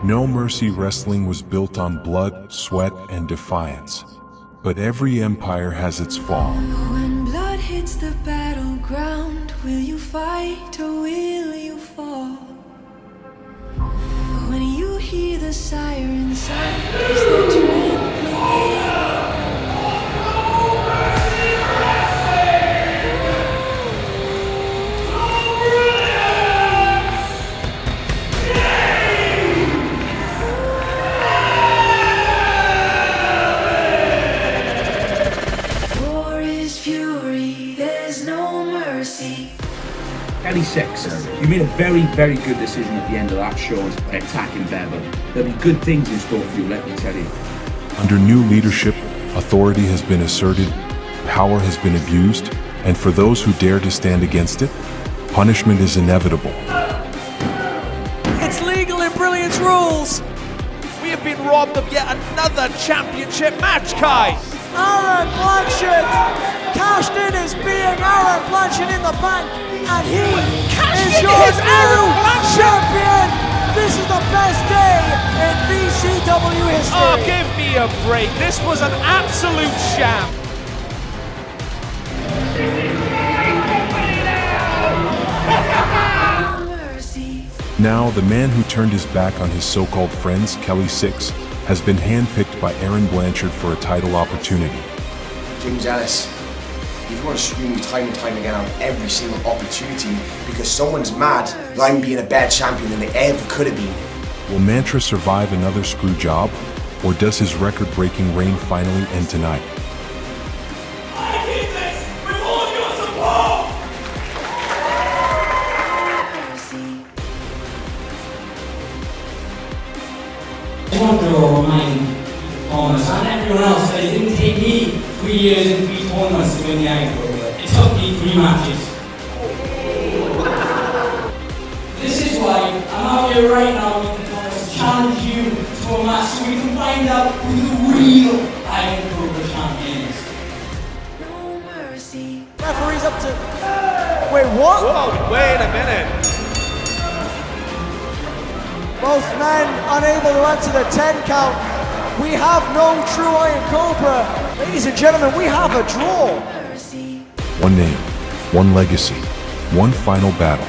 No Mercy Wrestling was built on blood, sweat, and defiance. But every empire has its fall. When blood hits the battleground, will you fight or will you fall? When you hear the siren sound, is the trembling? Ellie 6, you made a very, very good decision at the end of that show attacking Bevon. There'll be good things in store for you, let me tell you. Under new leadership, authority has been asserted, power has been abused, and for those who dare to stand against it, punishment is inevitable. It's legal in Brilliance rules! We have been robbed of yet another championship match, Kai! Aaron Blanchard cashed in as being Aaron Blanchard in the bank, and he is your new champion. This is the best day in VCW history. Oh, give me a break. This was an absolute sham. Now, the man who turned his back on his so-called friends, Kelly 6, has been handpicked by Aaron Blanchard for a title opportunity. James Ellis, you've got to screw me time and time again on every single opportunity because someone's mad that I'm being a better champion than they ever could have been. Will Mantra survive another screw job, or does his record-breaking reign finally end tonight? I need this with all of your support! I want to remind Thomas and everyone else that it didn't take me 3 years and 3 tournaments to win the Iron Cobra. It took me 3 matches. This is why I'm out here right now, Ethan Thomas, to challenge you to a match so we can find out who the real Iron Cobra champion is. No mercy. Referee's up to... Wait, what? Whoa, wait a minute. Both men unable to answer the 10 count. We have no true Iron Cobra. Ladies and gentlemen, we have a draw. One name, one legacy, one final battle,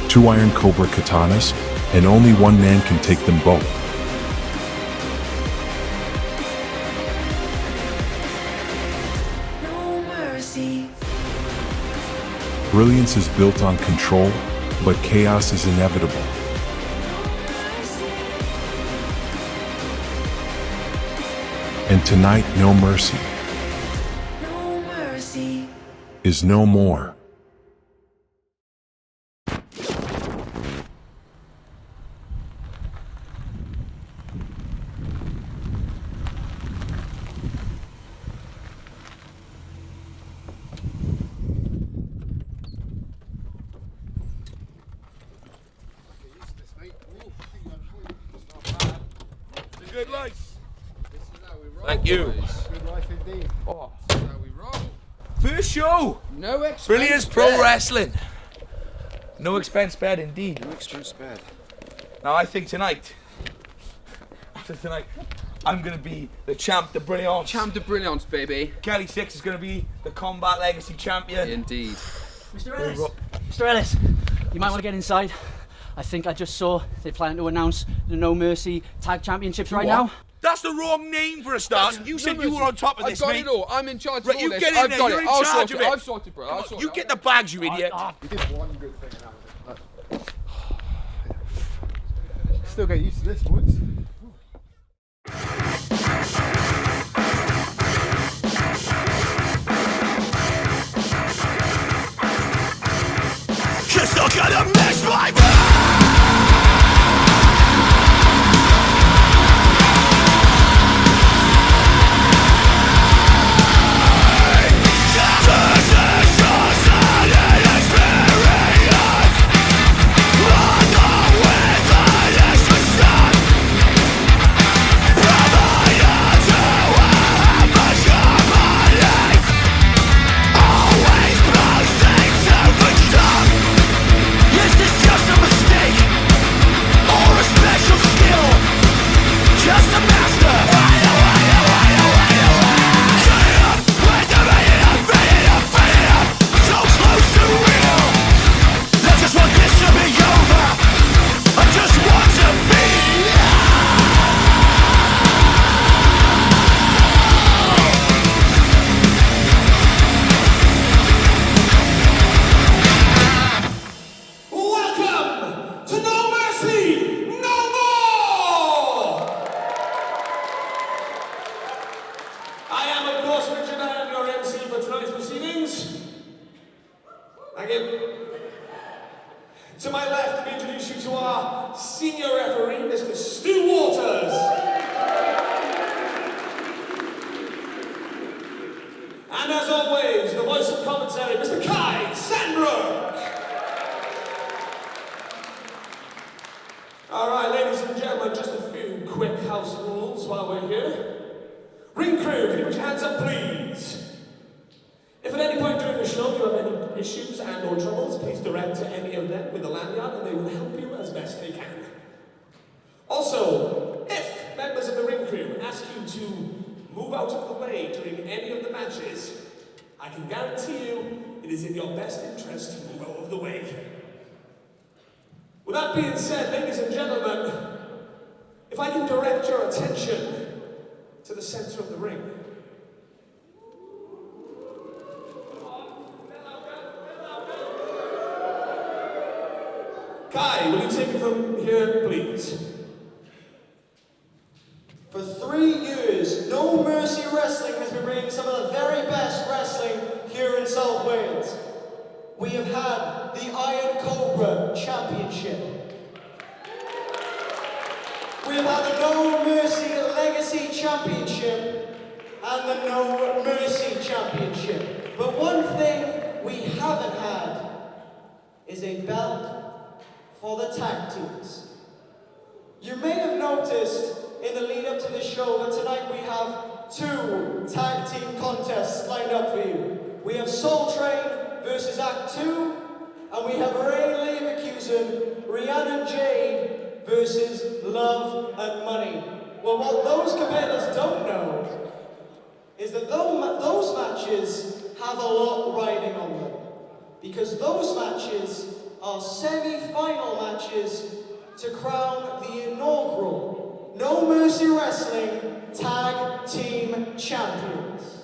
2 Iron Cobra katanas, and only one man can take them both. No mercy. Brilliance is built on control, but chaos is inevitable. And tonight, no mercy is no more. It's a good life. Thank you. Good life indeed. Oh. This is how we roll. First show. No expense Brilliance Pro spared. Wrestling. No expense spared indeed. No expense spared. Now I think tonight, after tonight, I'm going to be the champ de Brilliance. Champ de Brilliance, baby. Kelly 6 is going to be the Combat Legacy champion. Indeed. Mr. Ellis, Mr. Ellis, you might want to get inside. I think I just saw they plan to announce the No Mercy Tag Championships right now. That's the wrong name for a start. You said you were on top of this, I've got mate. it all. I'm in charge Right, of all you this. get in I've there. got You're it. in I'll charge sort of it. it. I've sorted, bro. I'll sort You it. get the bags, you idiot. You did one good thing and still get used to this, boys. Cause I'm gonna mess my brain. Alright, ladies and gentlemen, just a few quick house rules while we're here. Ring crew, can you put your hands up, please? If at any point during the show you have any issues and or troubles, please direct to any of them with a lanyard and they will help you as best they can. Also, if members of the ring crew ask you to move out of the way during any of the matches, I can guarantee you it is in your best interest to move out of the way. With that being said, ladies and gentlemen, if I can direct your attention to the center of the ring. Kai, will you take it from here, please? For 3 years, No Mercy Wrestling has been bringing some of the very best wrestling here in South Wales. We have had the Iron Cobra Championship. We have had the No Mercy Legacy Championship and the No Mercy Championship. But one thing we haven't had is a belt for the tag teams. You may have noticed in the lead up to the show that tonight we have 2 tag team contests lined up for you. We have Soul Train versus Act 2, and we have Jade and Leverkusen, Rhiannon Jade versus Love and Money. Well, what those competitors don't know is that those matches have a lot riding on them, because those matches are semi-final matches to crown the inaugural No Mercy Wrestling Tag Team Champions.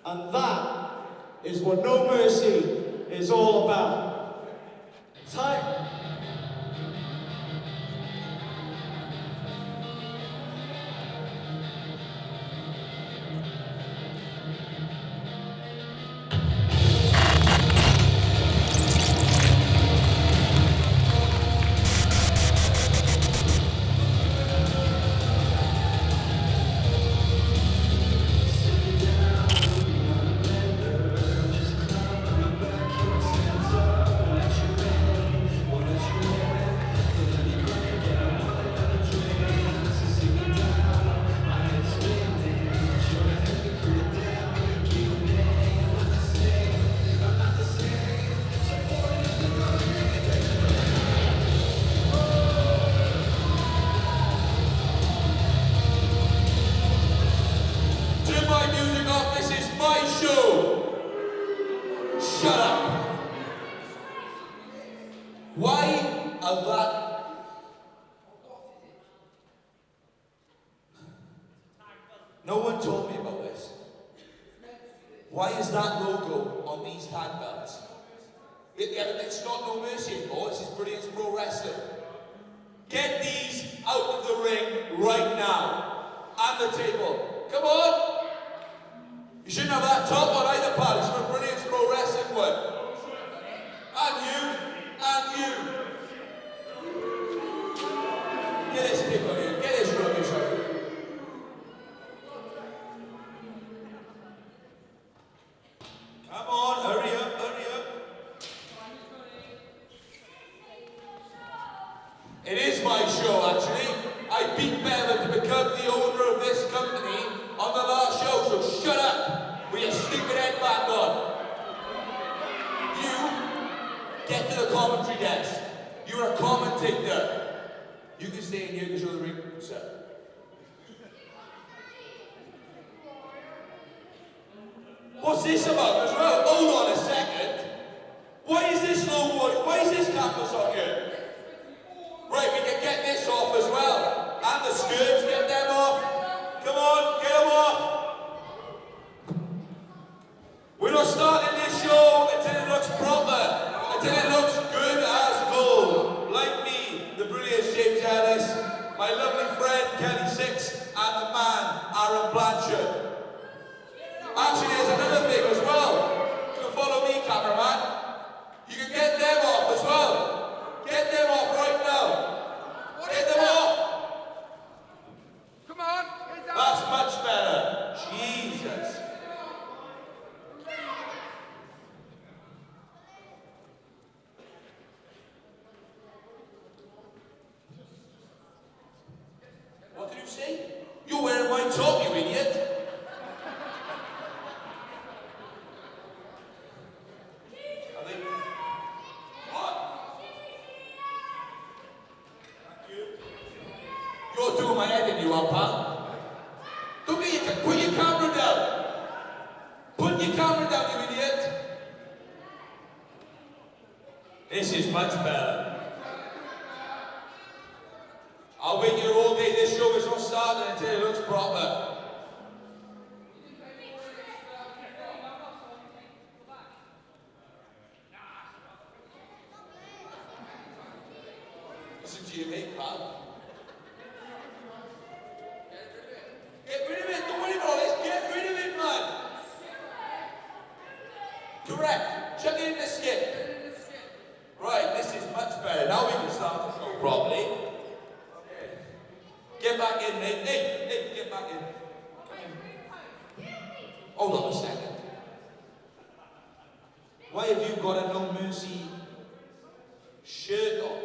And that is what No Mercy is all about. Time. No one told me about this. Why is that logo on these tag belts? It's not No Mercy anymore, this is Brilliance Pro Wrestling. Get these out of the ring right now. And the table. Come on! You shouldn't have that top on either pal, it's for Brilliance Pro Wrestling one. And you. Get this tape out here, get this rubbish out here. Come on, hurry up. It is my show, actually. I beat Bevon to become the owner of this company on the last show, so shut up with your stupid head back on. You get to the commentary desk. You're a commentator. You can stay in here because you're the ring producer. What's this about as well? Hold on a second. Why is this logo? Why is this canvas on here? Right, we can get this off as well. And the skirts, get them off. Come on, get them off. We're not starting this show until it looks proper. Until it looks good as gold. Like me, the brilliant James Ellis, my lovely friend Kelly Six, and the man, Aaron Blanchard. Actually, there's another thing as well. You can follow me, cameraman. You can get them off as well. Get them not doing my head in you, pal. Don't get your, put your camera down. Put your camera down, you idiot. This is much better. I'll wait here all day. This show is not starting until it looks proper. Listen to your mate, pal. Get rid of it. Don't worry about this. Get rid of it, man. Correct. Chuck it in the skip. Right, this is much better. Now we can start the show properly. Get back in, Nate. Nate, get back in. Hold on a second. Why have you got a No Mercy shirt on?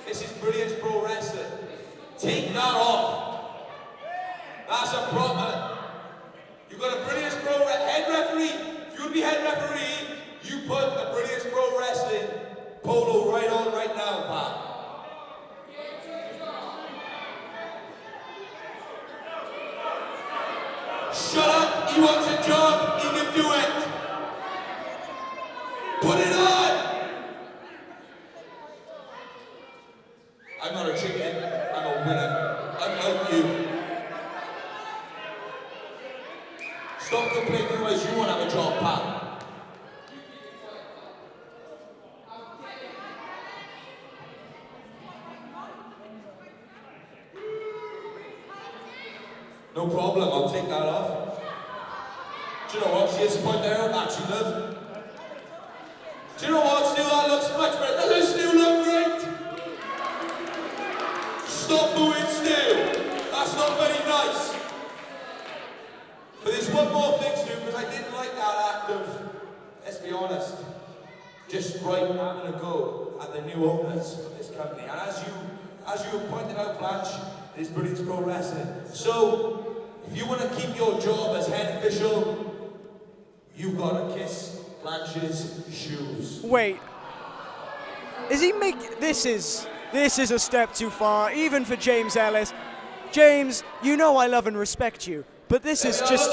This is Brilliance Pro Wrestling. Take that off. That's a proper. You've got a Brilliance Pro head referee. If you would be head referee, you put a Brilliance Pro Wrestling polo right on right now, pal. Shut up, he wants a job, he can do it. Put it on! I'm not a chicken, I'm a winner. Unlike you. Stop complaining, otherwise you won't have a job, pal. No problem, I'll take that off. Do you know what? See this point there? Actually, love. Do you know what, Stu? That looks much better. Doesn't Stu look great? Stop booing Stu. That's not very nice. But there's one more thing, Stu, because I didn't like that act of, let's be honest, just having a go at the new owners of this company. And as you have pointed out, Blanche, it's Brilliance Pro Wrestling. So, if you want to keep your job as head official, you've got to kiss Blanche's shoes. Wait. Is he this is a step too far, even for James Ellis. James, you know I love and respect you, but this is just,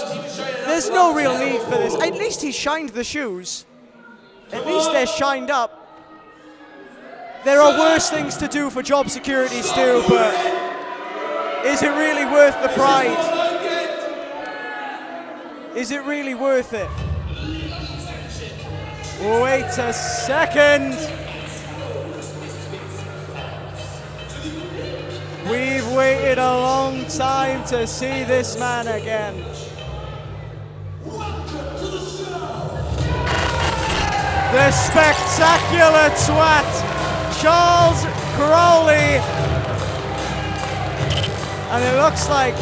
there's no real need for this. At least he shined the shoes. At least they're shined up. There are worse things to do for job security, Stu, but is it really worth the pride? Is it really worth it? Wait a second. We've waited a long time to see this man again. The spectacular twat, Charles Crowley. And it looks like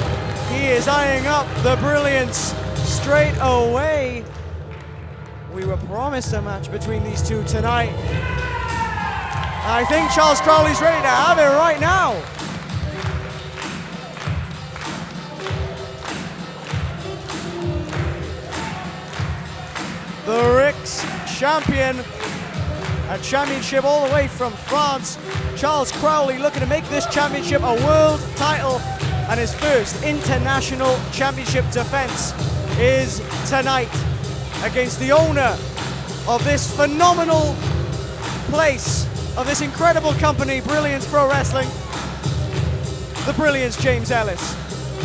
he is eyeing up the Brilliance straight away. We were promised a match between these two tonight. I think Charles Crowley's ready to have it right now. The Rix champion, a championship all the way from France. Charles Crowley looking to make this championship a world title, and his first international championship defense is tonight against the owner of this phenomenal place, of this incredible company, Brilliance Pro Wrestling, the Brilliance James Ellis,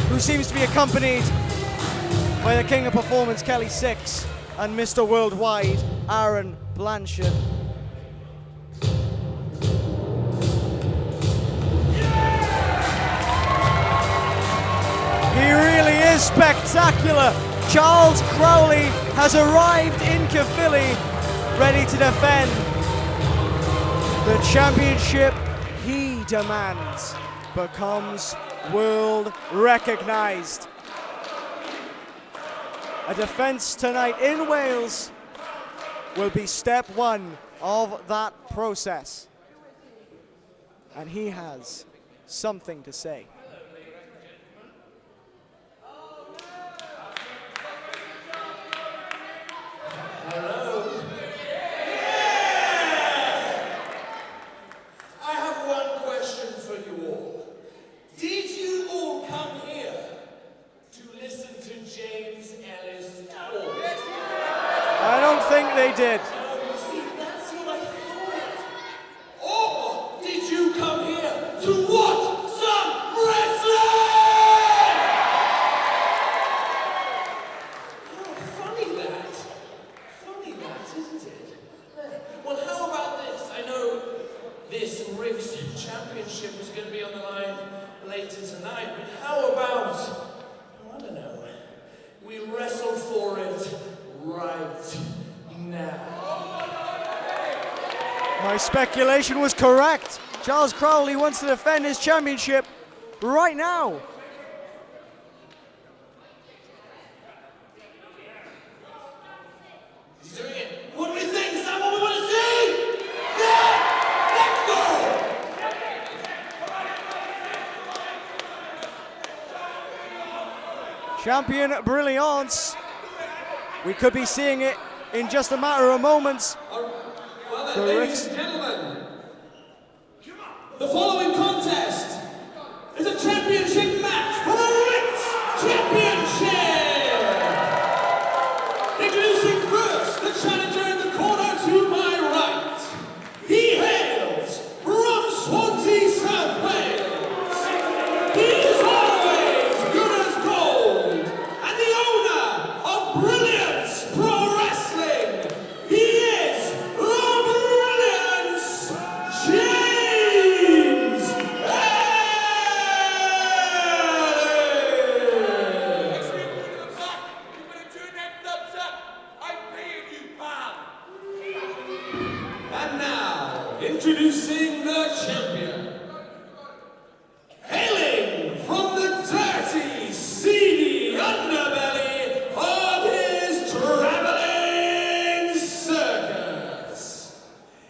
who seems to be accompanied by the King of Performance, Kelly Six, and Mr. Worldwide, Aaron Blanchard. He really is spectacular. Charles Crowley has arrived in Caerphilly, ready to defend the championship he demands becomes world recognized. A defense tonight in Wales will be step one of that process. And he has something to say. Hello. I have one question for you all. they did. See, that's what I thought. Or did you come here to watch some wrestling? Oh, funny that, isn't it? Well, how about this? I know this Rick's championship is going to be on the line later tonight, but how about, I don't know, we wrestle for it right now. My speculation was correct. Charles Crowley wants to defend his championship right now. He's doing it. What do we think? Is that what we want to see? Yeah! Let's go! Champion Brilliance. We could be seeing it in just a matter of moments. Well then, ladies and gentlemen, the following contest is a championship match for the Ritz Championship. Introducing first the challenger in the corner to my right. He hails from Swansea, South Wales. He is always good as gold, and the owner of Brilliance Pro Wrestling. He is the Brilliance James And now, introducing the champion. Hailing from the dirty, seedy underbelly of his traveling circus.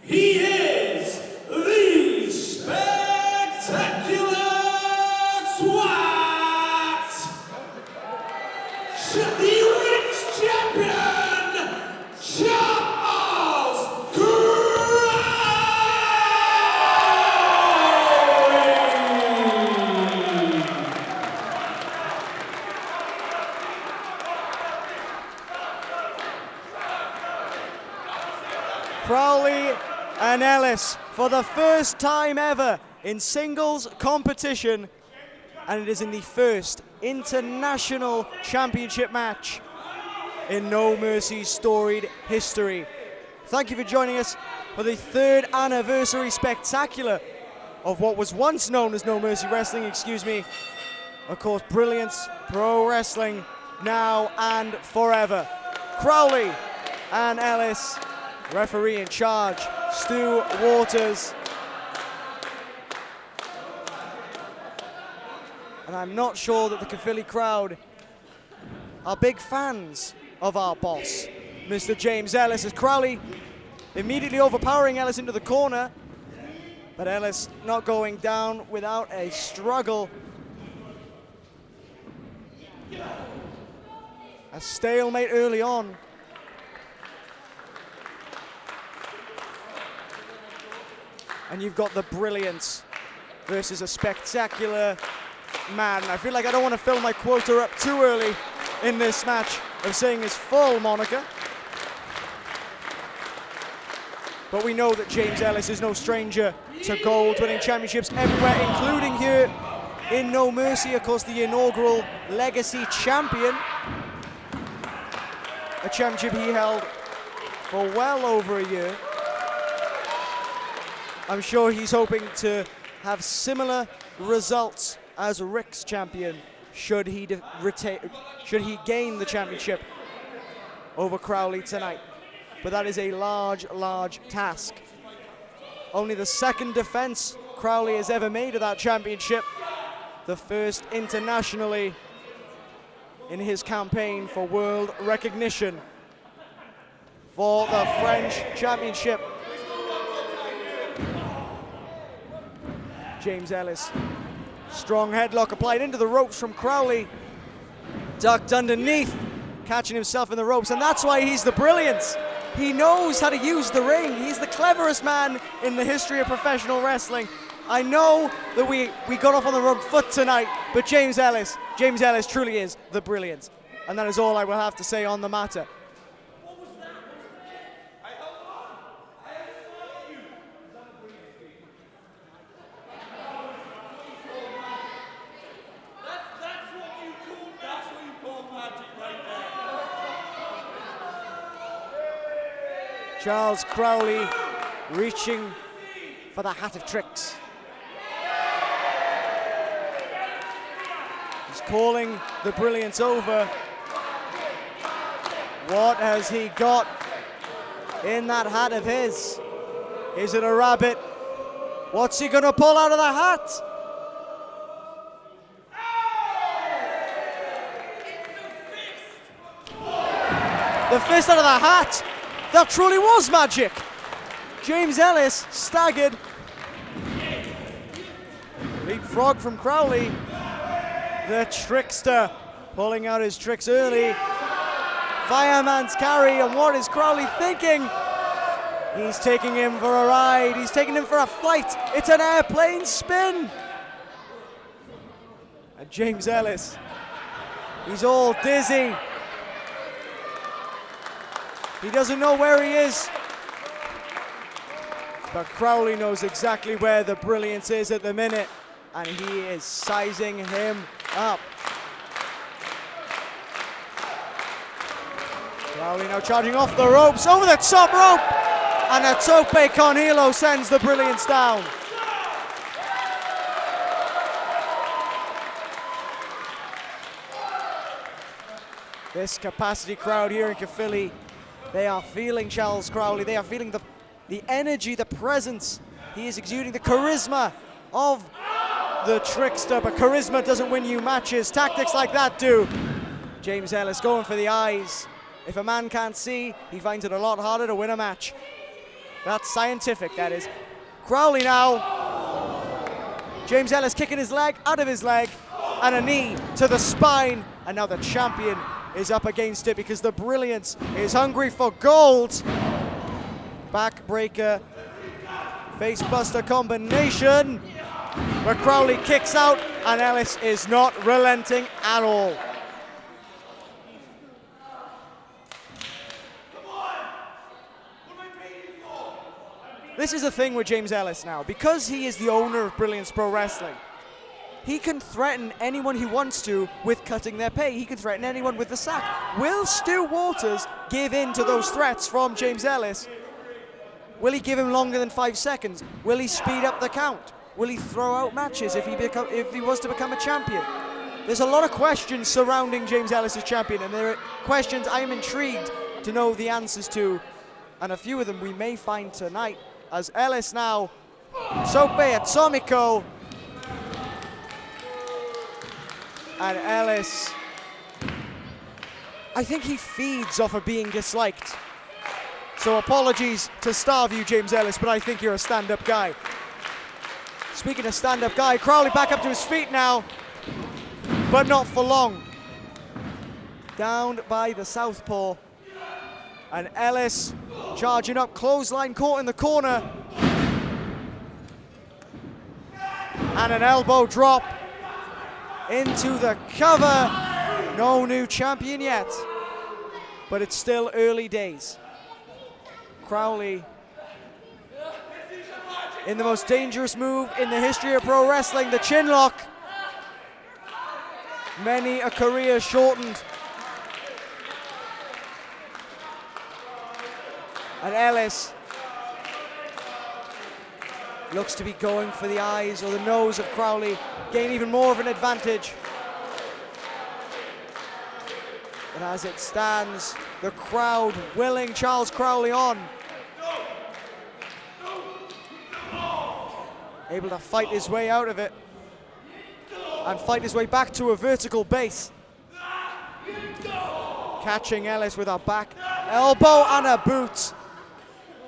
He is the spectacular twat. The Ritz champion, Charles Crowley and Ellis for the first time ever in singles competition, and it is in the first international championship match in No Mercy's storied history. Thank you for joining us for the 3rd anniversary spectacular of what was once known as No Mercy Wrestling, Of course, Brilliance Pro Wrestling, now and forever. Crowley and Ellis, referee in charge, Stu Waters. And I'm not sure that the Caerphilly crowd are big fans of our boss, Mr. James Ellis, as Crowley immediately overpowering Ellis into the corner, but Ellis not going down without a struggle. A stalemate early on. And you've got the Brilliance versus a spectacular man. I feel like I don't want to fill my quota up too early in this match of saying his full moniker. But we know that James Ellis is no stranger to gold, winning championships everywhere, including here in No Mercy. Of course, the inaugural Legacy Champion. A championship he held for well over a year. I'm sure he's hoping to have similar results as Rick's champion should he gain the championship over Crowley tonight. But that is a large, large task. Only the 2nd defense Crowley has ever made of that championship. The first internationally in his campaign for world recognition for the French championship. James Ellis, strong headlock applied into the ropes from Crowley. Ducked underneath, catching himself in the ropes, and that's why he's the Brilliance. He knows how to use the ring. He's the cleverest man in the history of professional wrestling. I know that we got off on the wrong foot tonight, but James Ellis truly is the Brilliance. And that is all I will have to say on the matter. Charles Crowley reaching for the hat of tricks. He's calling the Brilliance over. What has he got in that hat of his? Is it a rabbit? What's he gonna pull out of the hat? The fist out of the hat. That truly was magic. James Ellis staggered. Leapfrog from Crowley. The trickster pulling out his tricks early. Fireman's carry, and what is Crowley thinking? He's taking him for a ride. He's taking him for a flight. It's an airplane spin. And James Ellis, he's all dizzy. He doesn't know where he is. But Crowley knows exactly where the Brilliance is at the minute, and he is sizing him up. Crowley now charging off the ropes, over the top rope, and a tope con hilo sends the Brilliance down. This capacity crowd here in Caerphilly, they are feeling Charles Crowley. They are feeling the energy, the presence. He is exuding the charisma of the trickster, but charisma doesn't win you matches. Tactics like that do. James Ellis going for the eyes. If a man can't see, he finds it a lot harder to win a match. That's scientific, that is. Crowley now. James Ellis kicking his leg out of his leg, and a knee to the spine, and now the champion is up against it because the Brilliance is hungry for gold. Backbreaker, facebuster combination, but Crowley kicks out, and Ellis is not relenting at all. This is the thing with James Ellis now. Because he is the owner of Brilliance Pro Wrestling, he can threaten anyone he wants to with cutting their pay. He can threaten anyone with the sack. Will Stu Waters give in to those threats from James Ellis? Will he give him longer than 5 seconds? Will he speed up the count? Will he throw out matches if he was to become a champion? There's a lot of questions surrounding James Ellis as champion, and there are questions I am intrigued to know the answers to, and a few of them we may find tonight, as Ellis now, Sope Atomico, and Ellis, I think he feeds off of being disliked. So apologies to starve you, James Ellis, but I think you're a stand-up guy. Speaking of stand-up guy, Crowley back up to his feet now, but not for long. Down by the southpaw, and Ellis charging up, clothesline caught in the corner, and an elbow drop into the cover. No new champion yet, but it's still early days. Crowley in the most dangerous move in the history of pro wrestling, the chin lock. Many a career shortened. And Ellis looks to be going for the eyes or the nose of Crowley, gain even more of an advantage. But as it stands, the crowd willing Charles Crowley on. Able to fight his way out of it and fight his way back to a vertical base. Catching Ellis with a back elbow and a boot.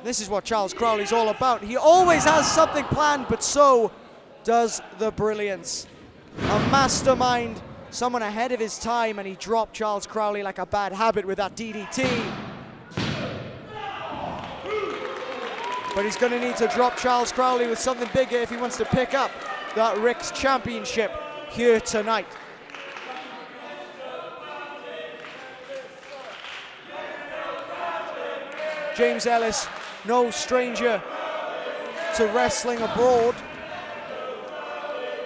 This is what Charles Crowley's all about. He always has something planned, but so does the Brilliance. A mastermind, someone ahead of his time, and he dropped Charles Crowley like a bad habit with that DDT. But he's going to need to drop Charles Crowley with something bigger if he wants to pick up that Rick's Championship here tonight. James Ellis, no stranger to wrestling abroad.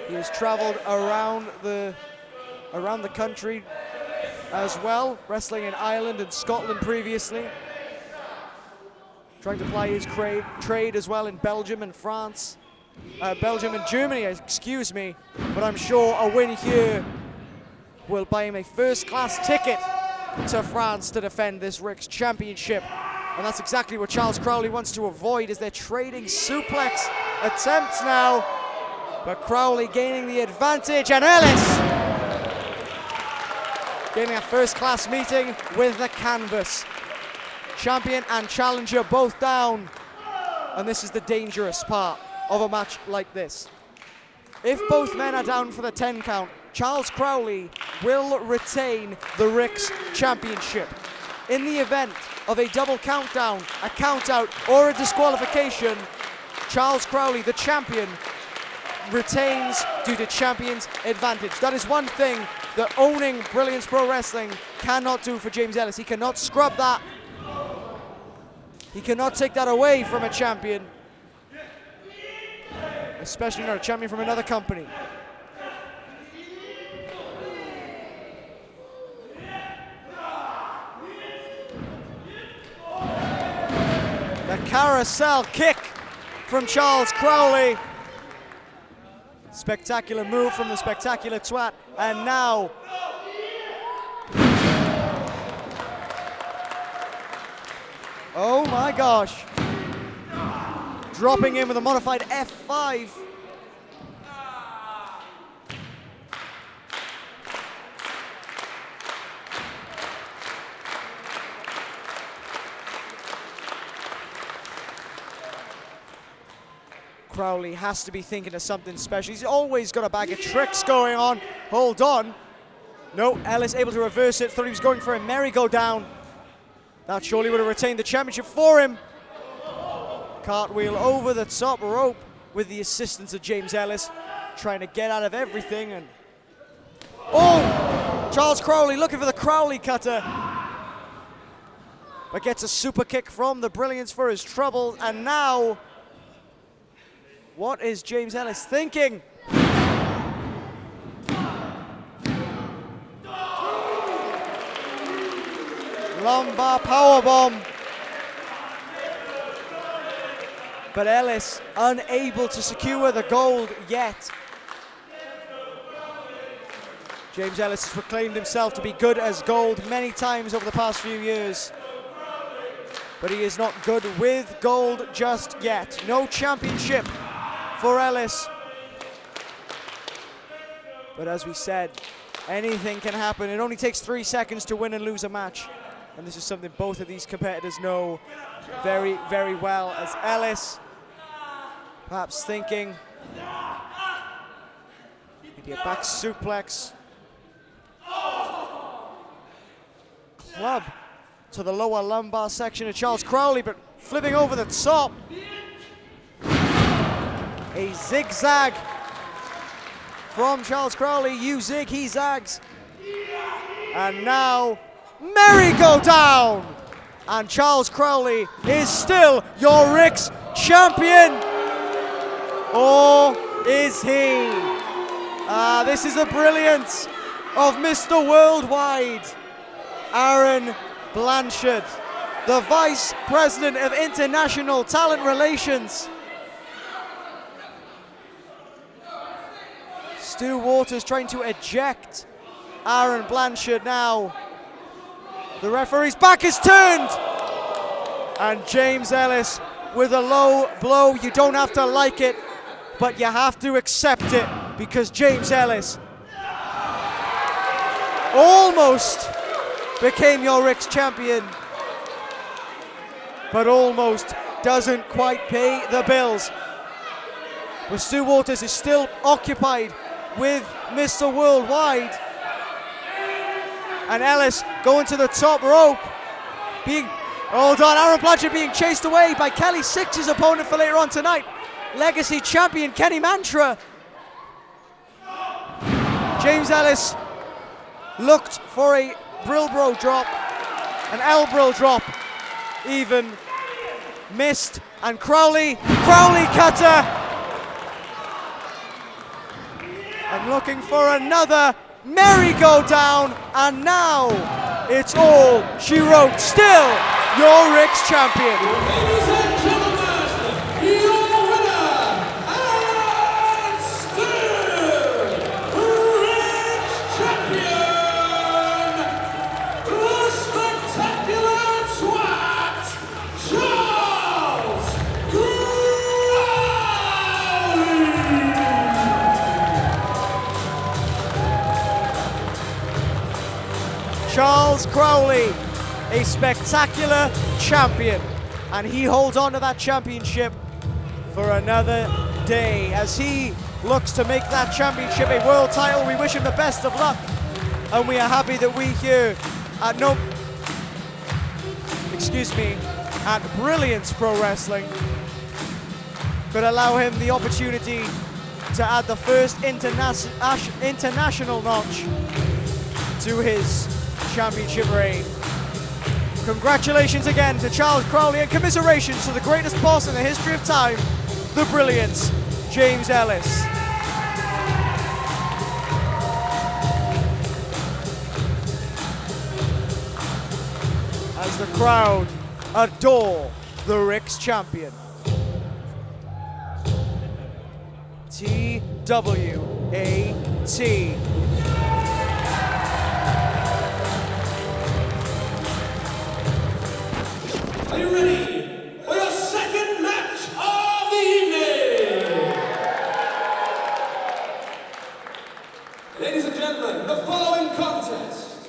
He has traveled around the country as well, wrestling in Ireland and Scotland previously. trying to ply his trade as well in Belgium and France. Belgium and Germany, excuse me. But I'm sure a win here will buy him a first-class ticket to France to defend this Ricks Championship. And that's exactly what Charles Crowley wants to avoid, as they're trading suplex attempts now. But Crowley gaining the advantage, and Ellis getting a first-class meeting with the canvas. Champion and challenger both down. And this is the dangerous part of a match like this. If both men are down for the 10 count, Charles Crowley will retain the Ricks Championship. In the event of a double countdown, a countout, or a disqualification, Charles Crowley, the champion, retains due to champion's advantage. That is one thing that owning Brilliance Pro Wrestling cannot do for James Ellis. He cannot scrub that. He cannot take that away from a champion, especially not a champion from another company. The carousel kick from Charles Crowley. Spectacular move from the spectacular twat. And now oh my gosh. Dropping in with a modified F5. Crowley has to be thinking of something special. He's always got a bag of tricks going on. Hold on. No, Ellis able to reverse it. Thought he was going for a merry-go-down. That surely would have retained the championship for him. Cartwheel over the top rope with the assistance of James Ellis, trying to get out of everything. And oh, Charles Crowley looking for the Crowley cutter, but gets a super kick from the Brilliance for his trouble. And now, what is James Ellis thinking? Lumbar powerbomb. But Ellis unable to secure the gold yet. James Ellis has proclaimed himself to be good as gold many times over the past few years, but he is not good with gold just yet. No championship for Ellis. But as we said, anything can happen. It only takes 3 seconds to win and lose a match. And this is something both of these competitors know very, very well, as Ellis perhaps thinking maybe a back suplex. Club to the lower lumbar section of Charles Crowley, but flipping over the top. A zigzag from Charles Crowley. You zig, he zags. And now, merry-go-down. And Charles Crowley is still your Ricks champion. Or is he? This is the brilliance of Mr. Worldwide, Aaron Blanchard, the Vice President of International Talent Relations. Stu Waters trying to eject Aaron Blanchard now. The referee's back is turned. And James Ellis with a low blow. You don't have to like it, but you have to accept it, because James Ellis almost became your Ricks champion, but almost doesn't quite pay the bills. But Stu Waters is still occupied with Mr. Worldwide. And Ellis going to the top rope. Hold on, Aaron Blanchard being chased away by Kelly Six's opponent for later on tonight, Legacy champion Kenny Mantra. James Ellis looked for a Brilbro drop, an Elbro drop even, missed, and Crowley cutter. And looking for another merry-go-down, and now it's all she wrote. Still your Ricks champion. Charles Crowley, a spectacular champion. And he holds on to that championship for another day as he looks to make that championship a world title. We wish him the best of luck, and we are happy that we here at at Brilliance Pro Wrestling could allow him the opportunity to add the first international notch to his championship reign. Congratulations again to Charles Crowley, and commiserations to the greatest boss in the history of time, the Brilliance, James Ellis. As the crowd adore the Ricks champion. TWAT. Are you ready for your second match of the evening? Ladies and gentlemen, the following contest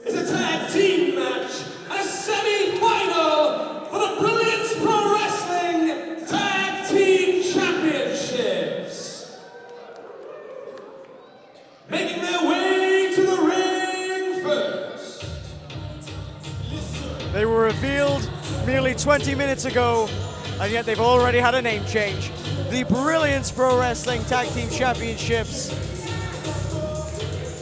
is a tag team match and a semi-final for the Brilliance Pro Wrestling Tag Team Championships. Making their way to the ring first. They were revealed merely 20 minutes ago, and yet they've already had a name change. The Brilliance Pro Wrestling Tag Team Championships.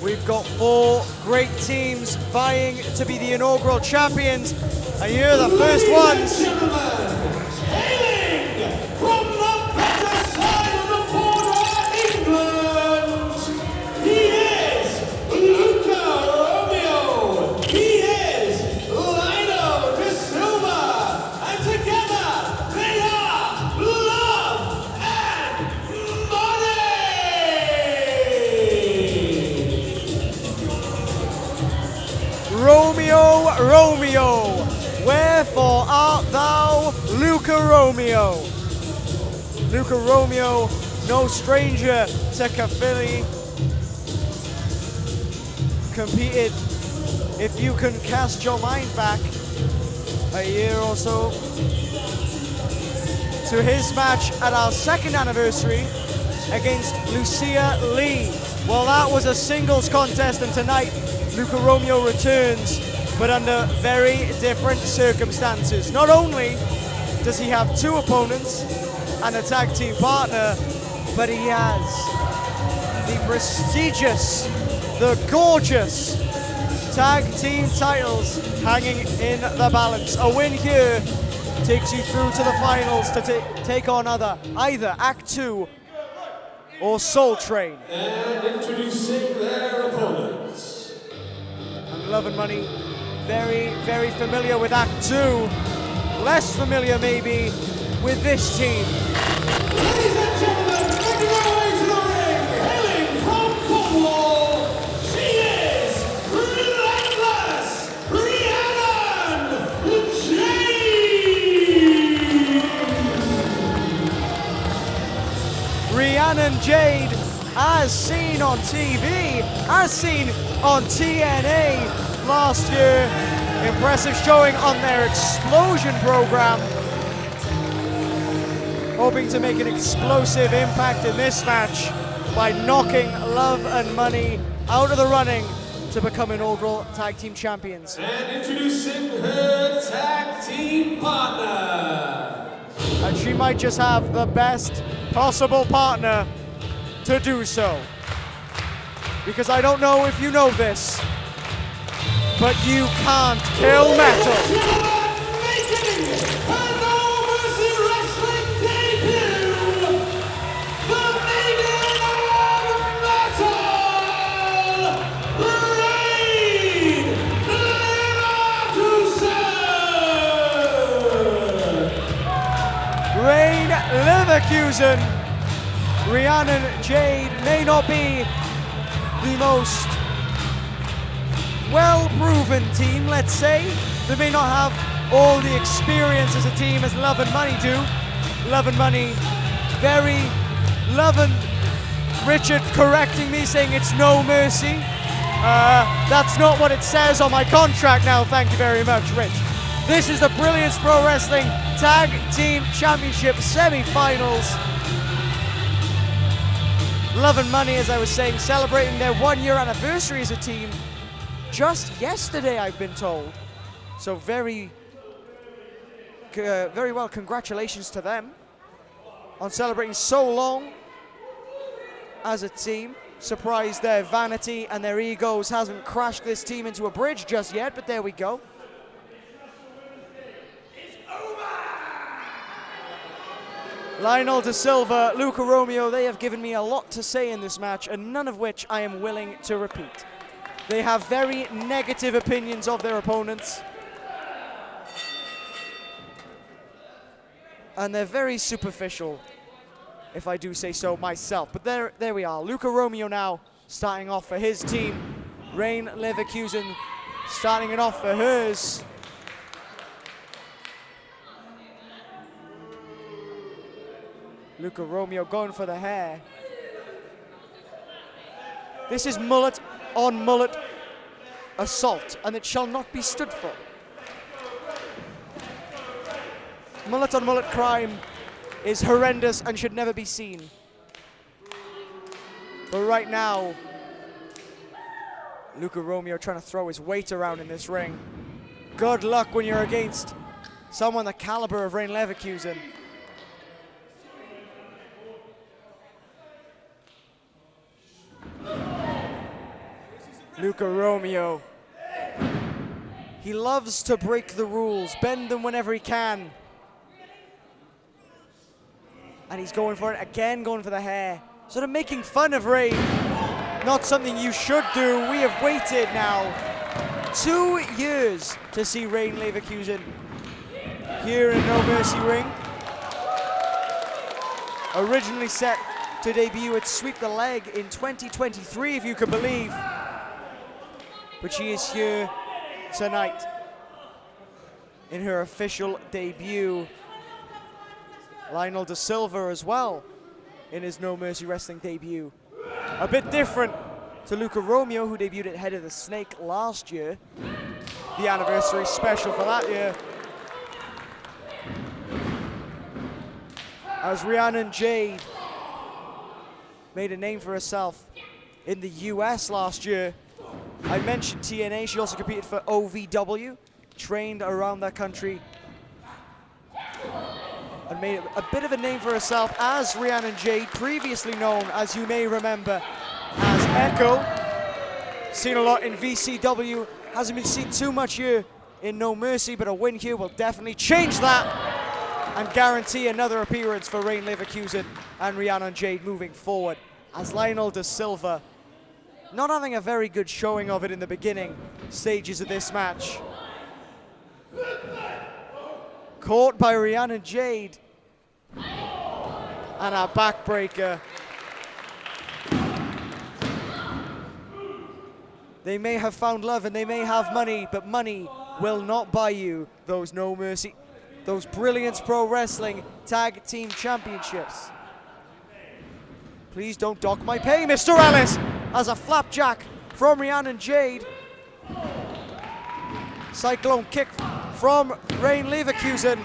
We've got 4 great teams vying to be the inaugural champions, and here are the first ones. Hailing from the better side of the border, England, he is Luca Romeo. He is Lino De Silva, and together they are Love and Money. Romeo, wherefore art thou, Luca Romeo? Luca Romeo, no stranger to Caerphilly, competed, if you can cast your mind back a year or so, to his match at our 2nd anniversary against Lucia Lee. Well, that was a singles contest, and tonight Luca Romeo returns, but under very different circumstances. Not only does he have 2 opponents and a tag team partner, but he has the prestigious, the gorgeous tag team titles hanging in the balance. A win here takes you through to the finals to take on either Act 2 or Soul Train. And introducing their opponents. And Love and Money, very, very familiar with Act 2. Less familiar, maybe, with this team. Ladies and gentlemen, making their way to the ring, hailing from Cornwall, she is Relentless Rhiannon Jade. Rhiannon Jade, as seen on TV, as seen on TNA last year. Impressive showing on their Explosion program. Hoping to make an explosive impact in this match by knocking Love and Money out of the running to become inaugural tag team champions. And introducing her tag team partner. And she might just have the best possible partner to do so. Because I don't know if you know this, but you can't kill metal. Making her No Mercy Wrestling debut, the Maiden of Metal, Jade Jade and Leverkusen. Rhiannon Jade may not be the most well-proven team, let's say. They may not have all the experience as a team as Love and Money do. Love and Money, Richard correcting me, saying it's No Mercy. That's not what it says on my contract now, thank you very much, Rich. This is the Brilliance Pro Wrestling Tag Team Championship semi-finals. Love and Money, as I was saying, celebrating their 1-year anniversary as a team just yesterday, I've been told. So very well, congratulations to them on celebrating so long as a team. Surprised their vanity and their egos hasn't crashed this team into a bridge just yet, but there we go. Lionel Da Silva, Luca Romeo, they have given me a lot to say in this match, and none of which I am willing to repeat. They have very negative opinions of their opponents. And they're very superficial, if I do say so myself. But there we are. Luca Romeo now starting off for his team. Rain Leverkusen starting it off for hers. Luca Romeo going for the hair. This is mullet on mullet assault, and it shall not be stood for. Mullet on mullet crime is horrendous and should never be seen. But right now, Luca Romeo trying to throw his weight around in this ring. Good luck when you're against someone the caliber of Rain Leverkusen. Luca Romeo. He loves to break the rules, bend them whenever he can. And he's going for it again, going for the hair. Sort of making fun of Rain. Not something you should do. We have waited now 2 years to see Rain Leverkusen here in No Mercy Ring. Originally set to debut at Sweep the Leg in 2023, if you can believe. But she is here tonight in her official debut. Lionel Da Silva as well in his No Mercy Wrestling debut. A bit different to Luca Romeo, who debuted at Head of the Snake last year. The anniversary special for that year. As Rhiannon Jade made a name for herself in the US last year. I mentioned TNA, she also competed for OVW, trained around that country, and made a bit of a name for herself as Rhiannon Jade, previously known, as you may remember, as Echo. Seen a lot in VCW, hasn't been seen too much here in No Mercy, but a win here will definitely change that and guarantee another appearance for Rain Leverkusen and Rhiannon Jade moving forward. As Lionel Da Silva not having a very good showing of it in the beginning stages of this match. Caught by Rhiannon Jade. And a backbreaker. They may have found love and they may have money, but money will not buy you those No Mercy, those Brilliance Pro Wrestling Tag Team Championships. Please don't dock my pay, Mr. Ellis! As a flapjack from Rhiannon Jade. Cyclone kick from Rain Leverkusen.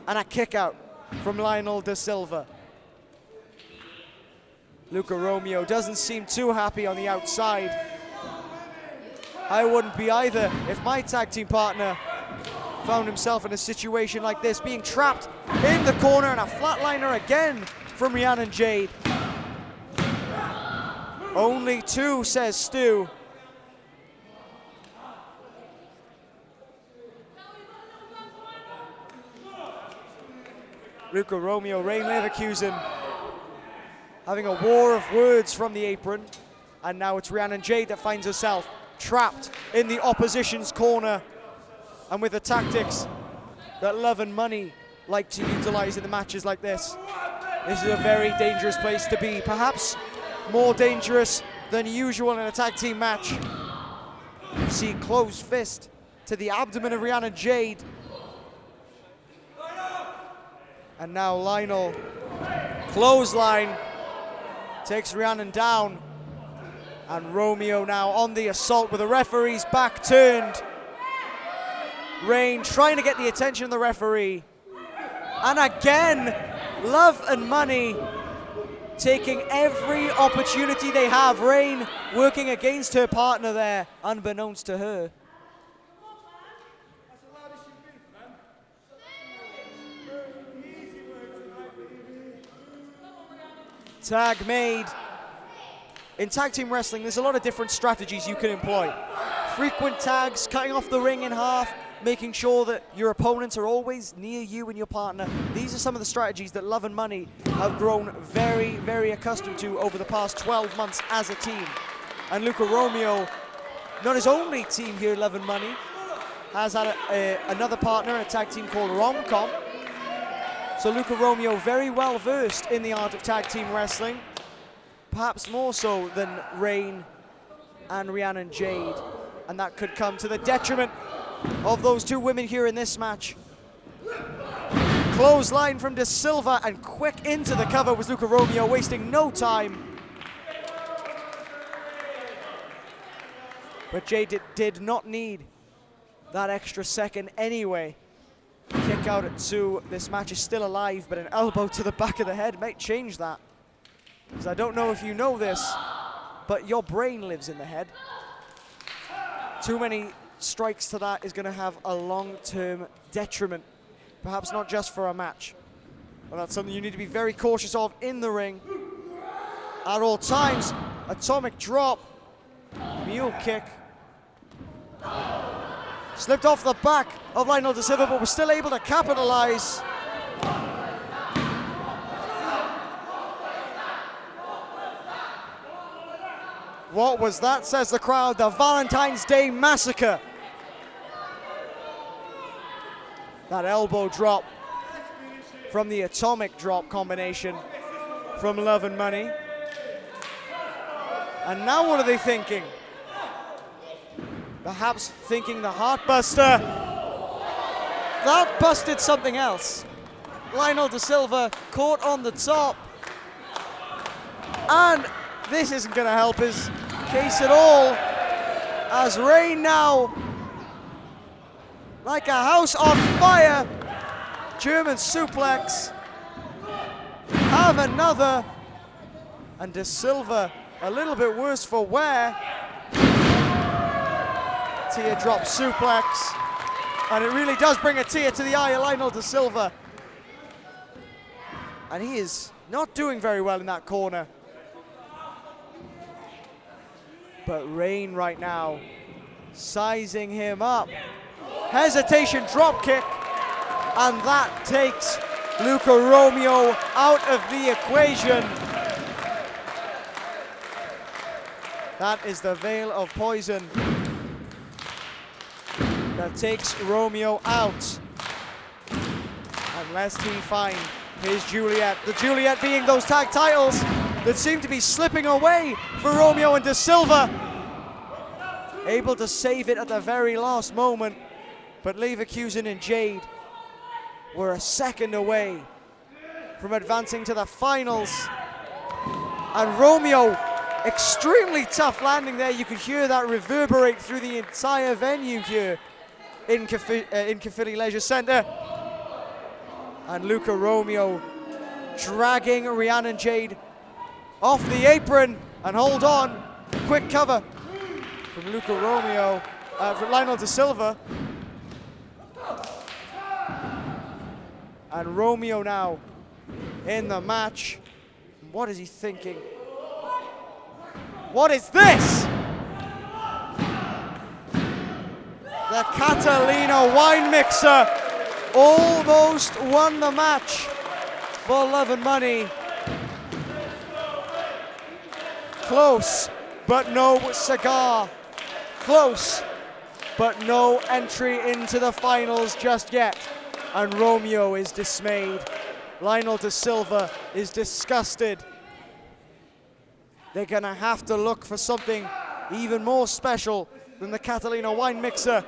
And a kick out from Lionel Da Silva. Luca Romeo doesn't seem too happy on the outside. I wouldn't be either if my tag team partner found himself in a situation like this, being trapped in the corner, and a flatliner again from Rhiannon Jade. Only two, says Stu. Luca Romeo, Rain Leverkusen having a war of words from the apron. And now it's Rhiannon Jade that finds herself trapped in the opposition's corner. And with the tactics that Love and Money like to utilize in the matches like this, this is a very dangerous place to be. Perhaps more dangerous than usual in a tag team match. You see closed fist to the abdomen of Rhiannon Jade. And now Lionel, clothesline, takes Rhiannon down. And Romeo now on the assault with the referee's back turned. Rain trying to get the attention of the referee. And again, Love and Money taking every opportunity they have. Rain working against her partner there, unbeknownst to her. Tag made. In tag team wrestling, there's a lot of different strategies you can employ. Frequent tags, cutting off the ring in half, making sure that your opponents are always near you and your partner. These are some of the strategies that Love and Money have grown very, very accustomed to over the past 12 months as a team. And Luca Romeo, not his only team here, Love and Money, has had another partner, a tag team called Rom-Com. So Luca Romeo very well versed in the art of tag team wrestling, perhaps more so than Rain and Rhiannon Jade. And that could come to the detriment of those two women here in this match. Clothesline from De Silva, and quick into the cover was Luca Romeo, wasting no time. But Jade did not need that extra second anyway. Kick out at 2. This match is still alive, but an elbow to the back of the head might change that. Because I don't know if you know this, but your brain lives in the head. Too many strikes to that is going to have a long-term detriment, perhaps not just for a match. But that's something you need to be very cautious of in the ring at all times. Atomic drop, mule kick. Slipped off the back of Lionel De Silva, but was still able to capitalize. What was that, says the crowd? The Valentine's Day Massacre. That elbow drop from the atomic drop combination from Love and Money. And now what are they thinking? Perhaps thinking the Heartbuster. That busted something else. Lionel De Silva caught on the top. And this isn't going to help his case at all, as Rain now, like a house on fire, German suplex, have another, and De Silva a little bit worse for wear. Teardrop suplex, and it really does bring a tear to the eye of Lionel De Silva. And he is not doing very well in that corner. But Rain right now, sizing him up. Hesitation drop kick, and that takes Luca Romeo out of the equation. That is the veil of poison that takes Romeo out, unless he find his Juliet. The Juliet being those tag titles that seem to be slipping away for Romeo and De Silva. Able to save it at the very last moment, but Leverkusen and Jade were a second away from advancing to the finals. And Romeo, extremely tough landing there. You could hear that reverberate through the entire venue here in Caerphilly Leisure Centre. And Luca Romeo dragging Rhiannon Jade off the apron, and hold on, quick cover from Luca Romeo, from Lionel De Silva. And Romeo now in the match. What is he thinking? What is this? The Catalina wine mixer almost won the match for Love and Money. Close, but no cigar. Close, but no entry into the finals just yet. And Romeo is dismayed. Lionel De Silva is disgusted. They're gonna have to look for something even more special than the Catalina wine mixer,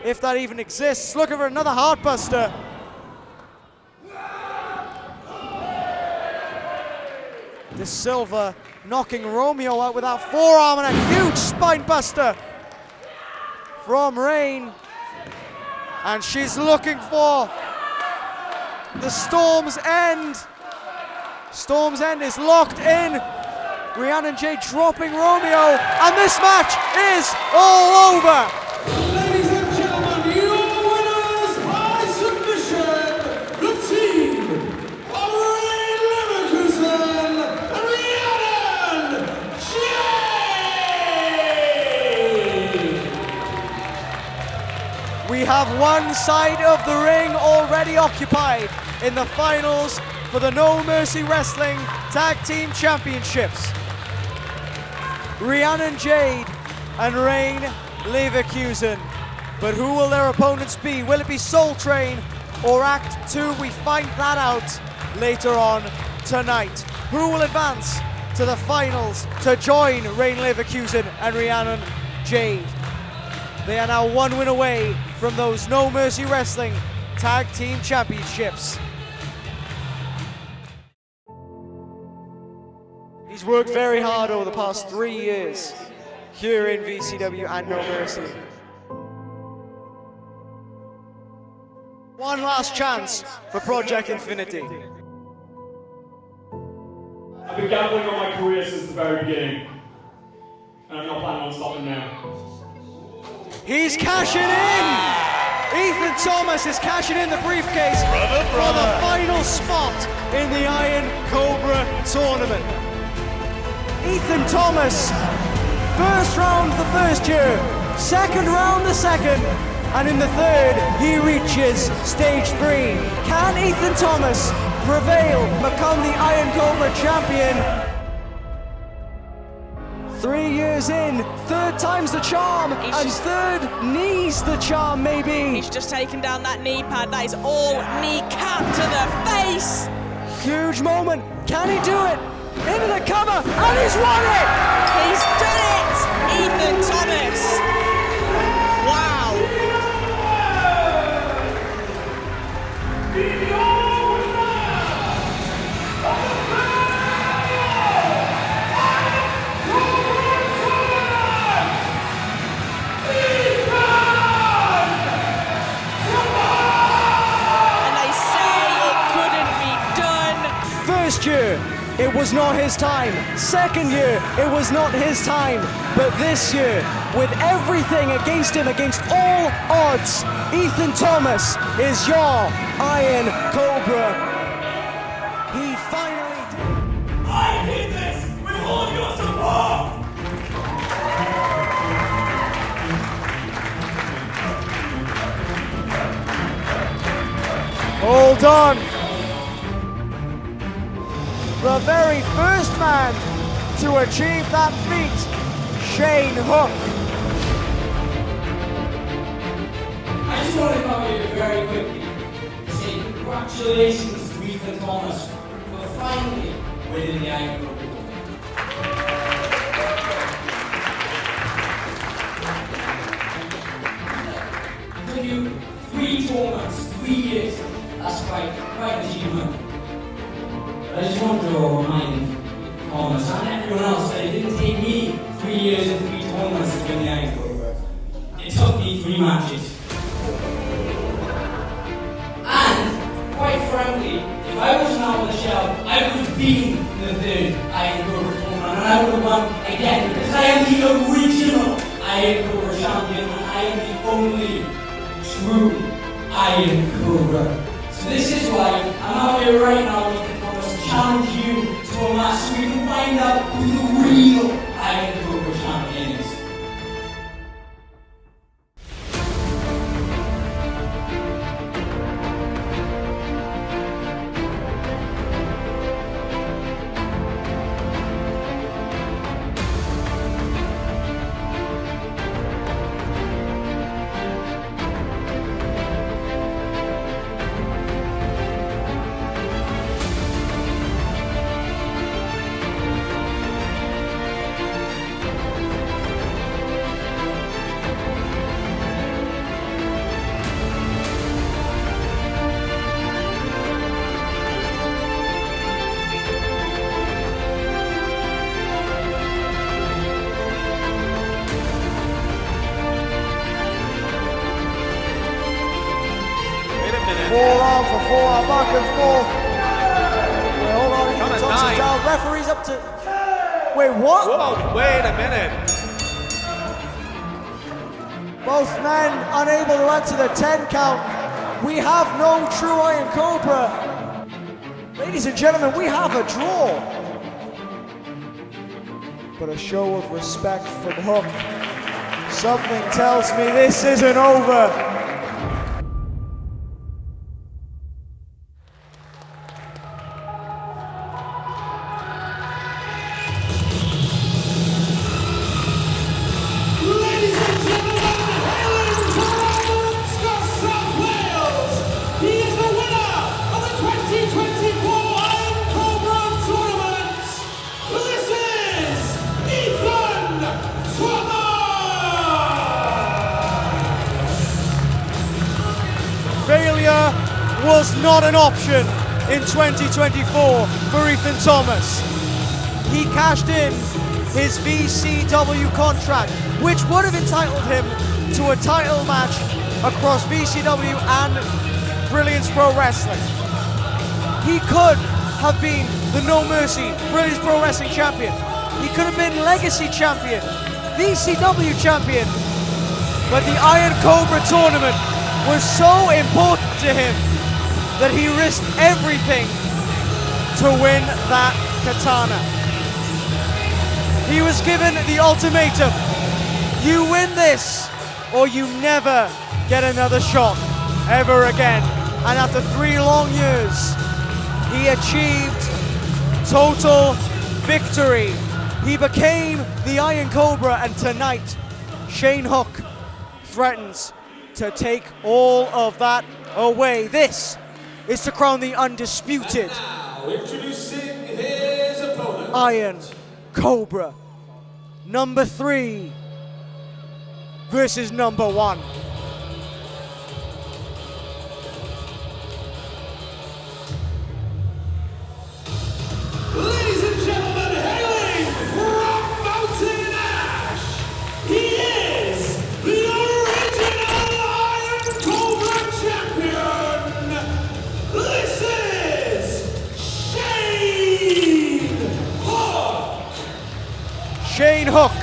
if that even exists. Looking for another Heartbuster. De Silva knocking Romeo out with that forearm and a huge spine buster from Rain. And she's looking for the Storm's End. Storm's End is locked in. Rhiannon Jade dropping Romeo, and this match is all over. Ladies and gentlemen, your winners by submission, the team of Leverkusen, Rhiannon Jade! We have one side of the ring already occupied in the finals for the No Mercy Wrestling Tag Team Championships. Rhiannon Jade and Rain Leverkusen. But who will their opponents be? Will it be Soul Train or Act 2? We find that out later on tonight. Who will advance to the finals to join Rain Leverkusen and Rhiannon Jade? They are now one win away from those No Mercy Wrestling Tag Team Championships. He's worked very hard over the past 3 years here in VCW and No Mercy. One last chance for Project Infinity. I've been gambling on my career since the very beginning, and I'm not planning on stopping now. He's cashing in! Ethan Thomas is cashing in the briefcase for the final spot in the Iron Cobra tournament. Ethan Thomas, first round the first year, second round the second, and in the third he reaches stage 3. Can Ethan Thomas prevail, become the Iron Cobra champion? 3 years in, third time's the charm, and third knee's the charm maybe. He's just taken down that knee pad, that is all kneecap to the face. Huge moment, can he do it? Into the cover, and he's won it! He's done it! Ethan Thomas! Wow! And they say it couldn't be done. First year, it was not his time. Second year, it was not his time. But this year, with everything against him, against all odds, Ethan Thomas is your Iron Cobra. He finally did. I did this with all of your support! Hold on. The very first man to achieve that feat, Shane Hook. I just want to come here very quickly to say congratulations to Ethan Thomas for finally winning the Iron Cobra. Took you 3 tournaments, 3 years. That's quite an achievement. I just want to remind Thomas and everyone else that it didn't take me 3 years and 3 tournaments to win the Iron Cobra. It took me 3 matches. And, quite frankly, if I wasn't out on the shelf, I would have been the 3rd Iron Cobra tournament, and I would have won again, because I am the original Iron Cobra champion, and I am the only true Iron Cobra. So this is why I'm out here right now to challenge you to a match so we can find out who the real Iron Cobra champion is. forearm back and forth. Wait, hold on, Ethan Thompson's down. Referee's up to... Wait, what? Whoa, wait a minute. Both men unable to answer the 10 count. We have no true Iron Cobra. Ladies and gentlemen, we have a draw. But a show of respect from Hook. Something tells me this isn't over. Failure was not an option in 2024 for Ethan Thomas. He cashed in his VCW contract, which would have entitled him to a title match across VCW and Brilliance Pro Wrestling. He could have been the No Mercy Brilliance Pro Wrestling champion. He could have been Legacy champion, VCW champion, but the Iron Cobra tournament was so important to him that he risked everything to win that katana. He was given the ultimatum: you win this or you never get another shot ever again. And after 3 long years, he achieved total victory. He became the Iron Cobra, and tonight Shane Hook threatens to take all of that away. This is to crown the undisputed Now introducing his opponent, Iron Cobra, number 3 versus number 1. ladies and gentlemen, hailing from Mountain Ash, he is the original Iron Cobra champion. This is Shane Hook. Shane Hook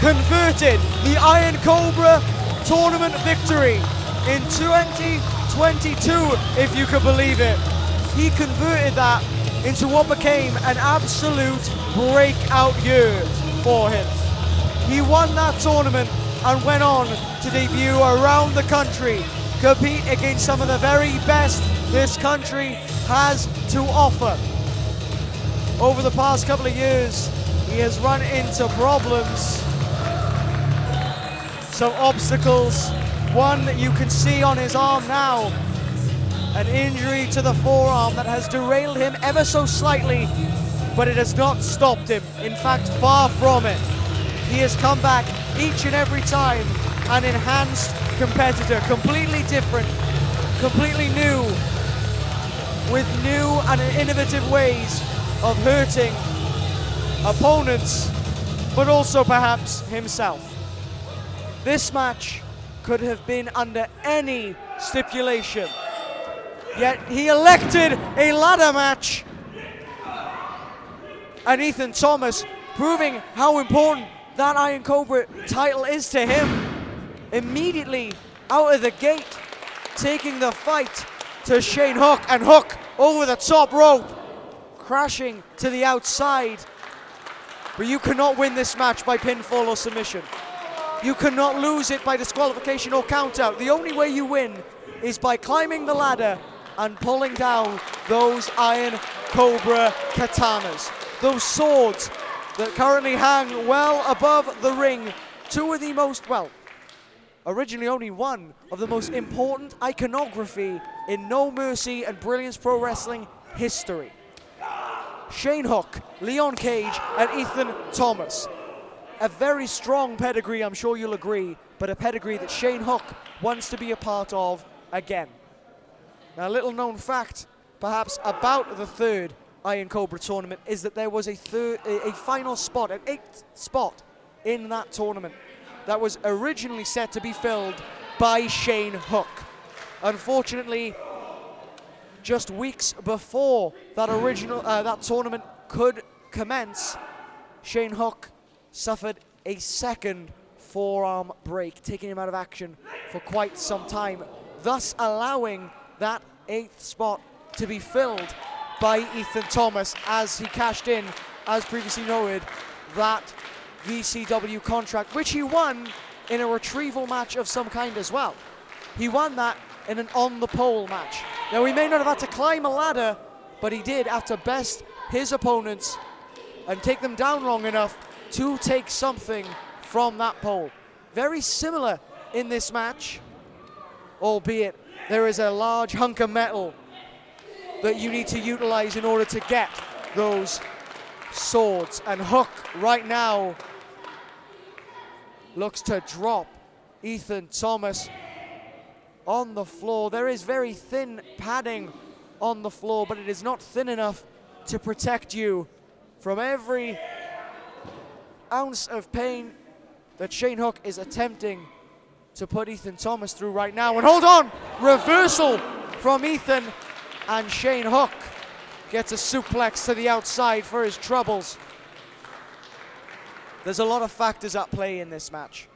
converted the Iron Cobra tournament victory in 2022, if you could believe it. He converted that into what became an absolute breakout year for him. He won that tournament and went on to debut around the country, compete against some of the very best this country has to offer. Over the past couple of years, he has run into problems, some obstacles, one that you can see on his arm now, an injury to the forearm that has derailed him ever so slightly, but it has not stopped him. In fact, far from it. He has come back each and every time an enhanced competitor, completely different, completely new, with new and innovative ways of hurting opponents, but also perhaps himself. This match could have been under any stipulation, yet he elected a ladder match. And Ethan Thomas, proving how important that Iron Cobra title is to him, immediately out of the gate, taking the fight to Shane Hook, and Hook over the top rope, crashing to the outside. But you cannot win this match by pinfall or submission. You cannot lose it by disqualification or countout. The only way you win is by climbing the ladder and pulling down those Iron Cobra katanas, those swords that currently hang well above the ring. Two of the most, well, originally only one of the most important iconography in No Mercy and Brilliance Pro Wrestling history. Shane Hook, Leon Cage, and Ethan Thomas. A very strong pedigree, I'm sure you'll agree, but a pedigree that Shane Hook wants to be a part of again. Now, a little known fact, perhaps, about the third Iron Cobra tournament is that there was a final spot, an 8th spot in that tournament that was originally set to be filled by Shane Hook. Unfortunately, just weeks before that that tournament could commence, Shane Hook suffered a second forearm break, taking him out of action for quite some time, thus allowing that 8th spot to be filled by Ethan Thomas as he cashed in, as previously noted, that VCW contract, which he won in a retrieval match of some kind as well. He won that in an on-the-pole match. Now, he may not have had to climb a ladder, but he did have to best his opponents and take them down long enough to take something from that pole. Very similar in this match, albeit there is a large hunk of metal that you need to utilize in order to get those swords. And Hook right now looks to drop Ethan Thomas on the floor. There is very thin padding on the floor, but it is not thin enough to protect you from every ounce of pain that Shane Hook is attempting to put Ethan Thomas through right now. And hold on, reversal from Ethan, and Shane Hook gets a suplex to the outside for his troubles. There's a lot of factors at play in this match.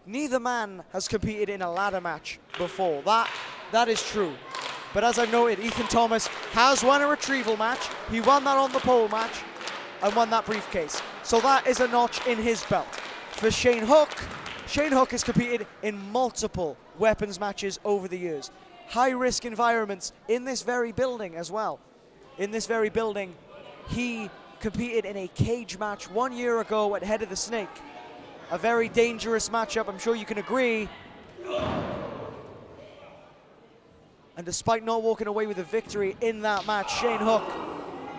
Neither man has competed in a ladder match before. That is true. But as I noted, Ethan Thomas has won a retrieval match. He won that on the pole match and won that briefcase. So that is a notch in his belt. For Shane Hook has competed in multiple weapons matches over the years. High-risk environments in this very building as well. In this very building, he competed in a cage match 1 year ago at Head of the Snake. A very dangerous matchup, I'm sure you can agree. And despite not walking away with a victory in that match, Shane Hook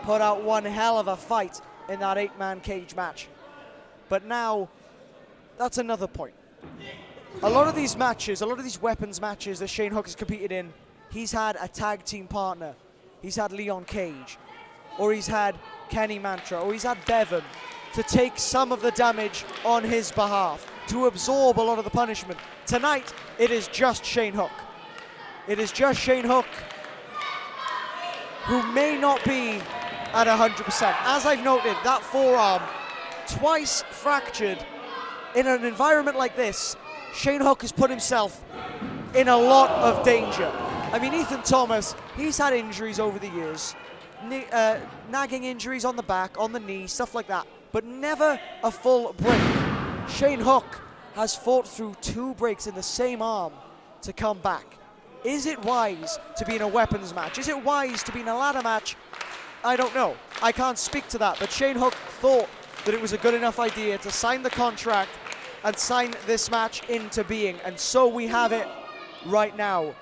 put out one hell of a fight in that 8-man cage match. But now, that's another point. A lot of these matches, a lot of these weapons matches that Shane Hook has competed in, he's had a tag team partner. He's had Leon Cage, or he's had Kenny Mantra, or he's had Bevon to take some of the damage on his behalf, to absorb a lot of the punishment. Tonight, it is just Shane Hook. It is just Shane Hook who may not be at 100%. As I've noted, that forearm, twice fractured. In an environment like this, Shane Hook has put himself in a lot of danger. I mean, Ethan Thomas, he's had injuries over the years, nagging injuries on the back, on the knee, stuff like that, but never a full break. Shane Hook has fought through 2 breaks in the same arm to come back. Is it wise to be in a weapons match? Is it wise to be in a ladder match? I don't know. I can't speak to that, but Shane Hook thought that it was a good enough idea to sign the contract and sign this match into being. And so we have it right now.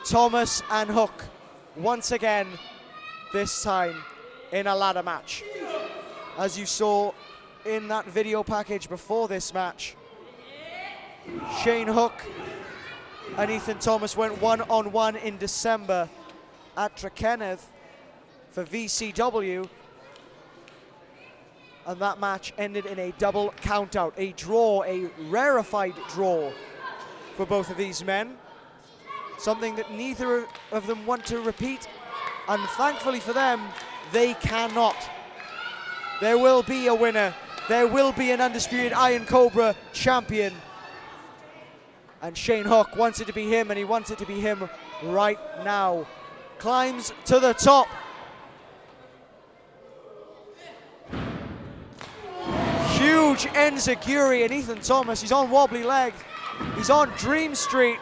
Thomas and Hook, once again, this time in a ladder match. As you saw in that video package before this match, Shane Hook and Ethan Thomas went one-on-one in December at Trakenneth for VCW. And that match ended in a double countout, a draw, a rarefied draw for both of these men. Something that neither of them want to repeat, and thankfully for them, they cannot. There will be a winner. There will be an undisputed Iron Cobra champion. And Shane Hook wants it to be him, and he wants it to be him right now. Climbs to the top. Huge enziguri, and Ethan Thomas, he's on wobbly legs. He's on Dream Street.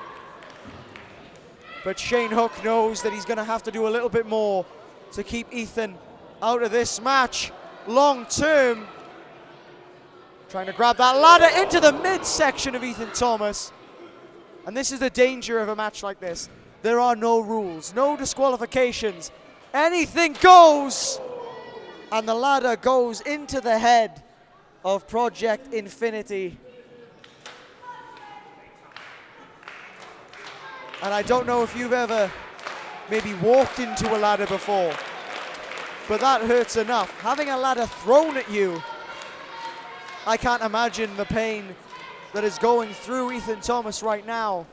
But Shane Hook knows that he's going to have to do a little bit more to keep Ethan out of this match long term. Trying to grab that ladder into the midsection of Ethan Thomas. And this is the danger of a match like this. There are no rules, no disqualifications. Anything goes. And the ladder goes into the head of Project Infinity. And I don't know if you've ever maybe walked into a ladder before, but that hurts enough. Having a ladder thrown at you, I can't imagine the pain that is going through Ethan Thomas right now.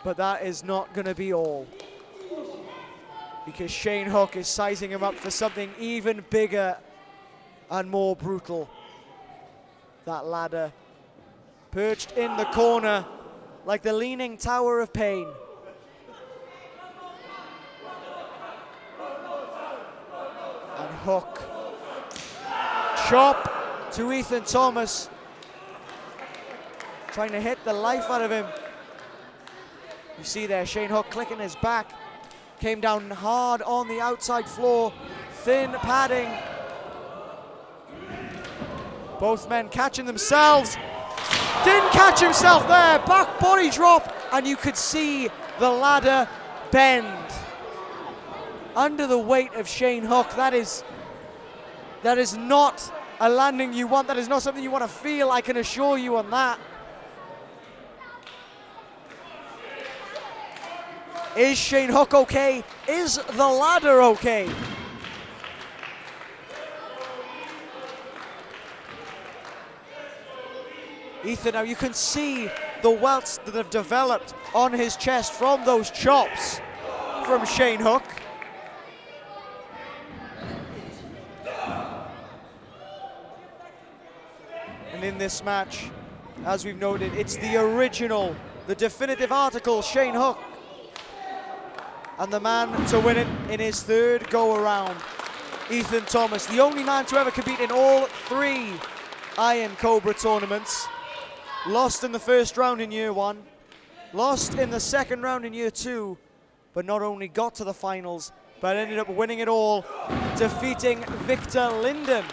But that is not going to be all, because Shane Hook is sizing him up for something even bigger and more brutal. That ladder perched in the corner like the leaning tower of pain. And Hook, chop to Ethan Thomas, trying to hit the life out of him. You see there, Shane Hook clicking his back, came down hard on the outside floor, thin padding. Both men catching themselves. Didn't catch himself there, back body drop, and you could see the ladder bend. Under the weight of Shane Hook, that is not a landing you want, that is not something you want to feel, I can assure you on that. Is Shane Hook okay? Is the ladder okay? Ethan, now you can see the welts that have developed on his chest from those chops from Shane Hook. And in this match, as we've noted, it's the original, the definitive article, Shane Hook. And the man to win it in his third go-around, Ethan Thomas, the only man to ever compete in all 3 Iron Cobra tournaments. Lost in the first round in year 1, lost in the second round in year 2, but not only got to the finals, but ended up winning it all, defeating Victor Linden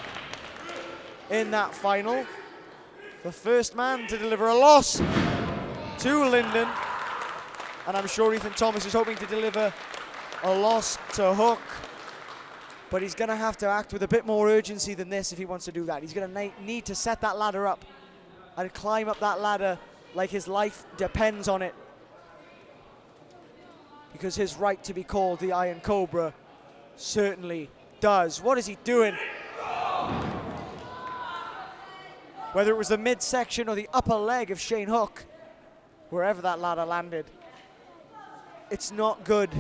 in that final. The first man to deliver a loss to Linden. And I'm sure Ethan Thomas is hoping to deliver a loss to Hook. But he's going to have to act with a bit more urgency than this if he wants to do that. He's going to need to set that ladder up and climb up that ladder like his life depends on it. Because his right to be called the Iron Cobra certainly does. What is he doing? Whether it was the midsection or the upper leg of Shane Hook, wherever that ladder landed, it's not good.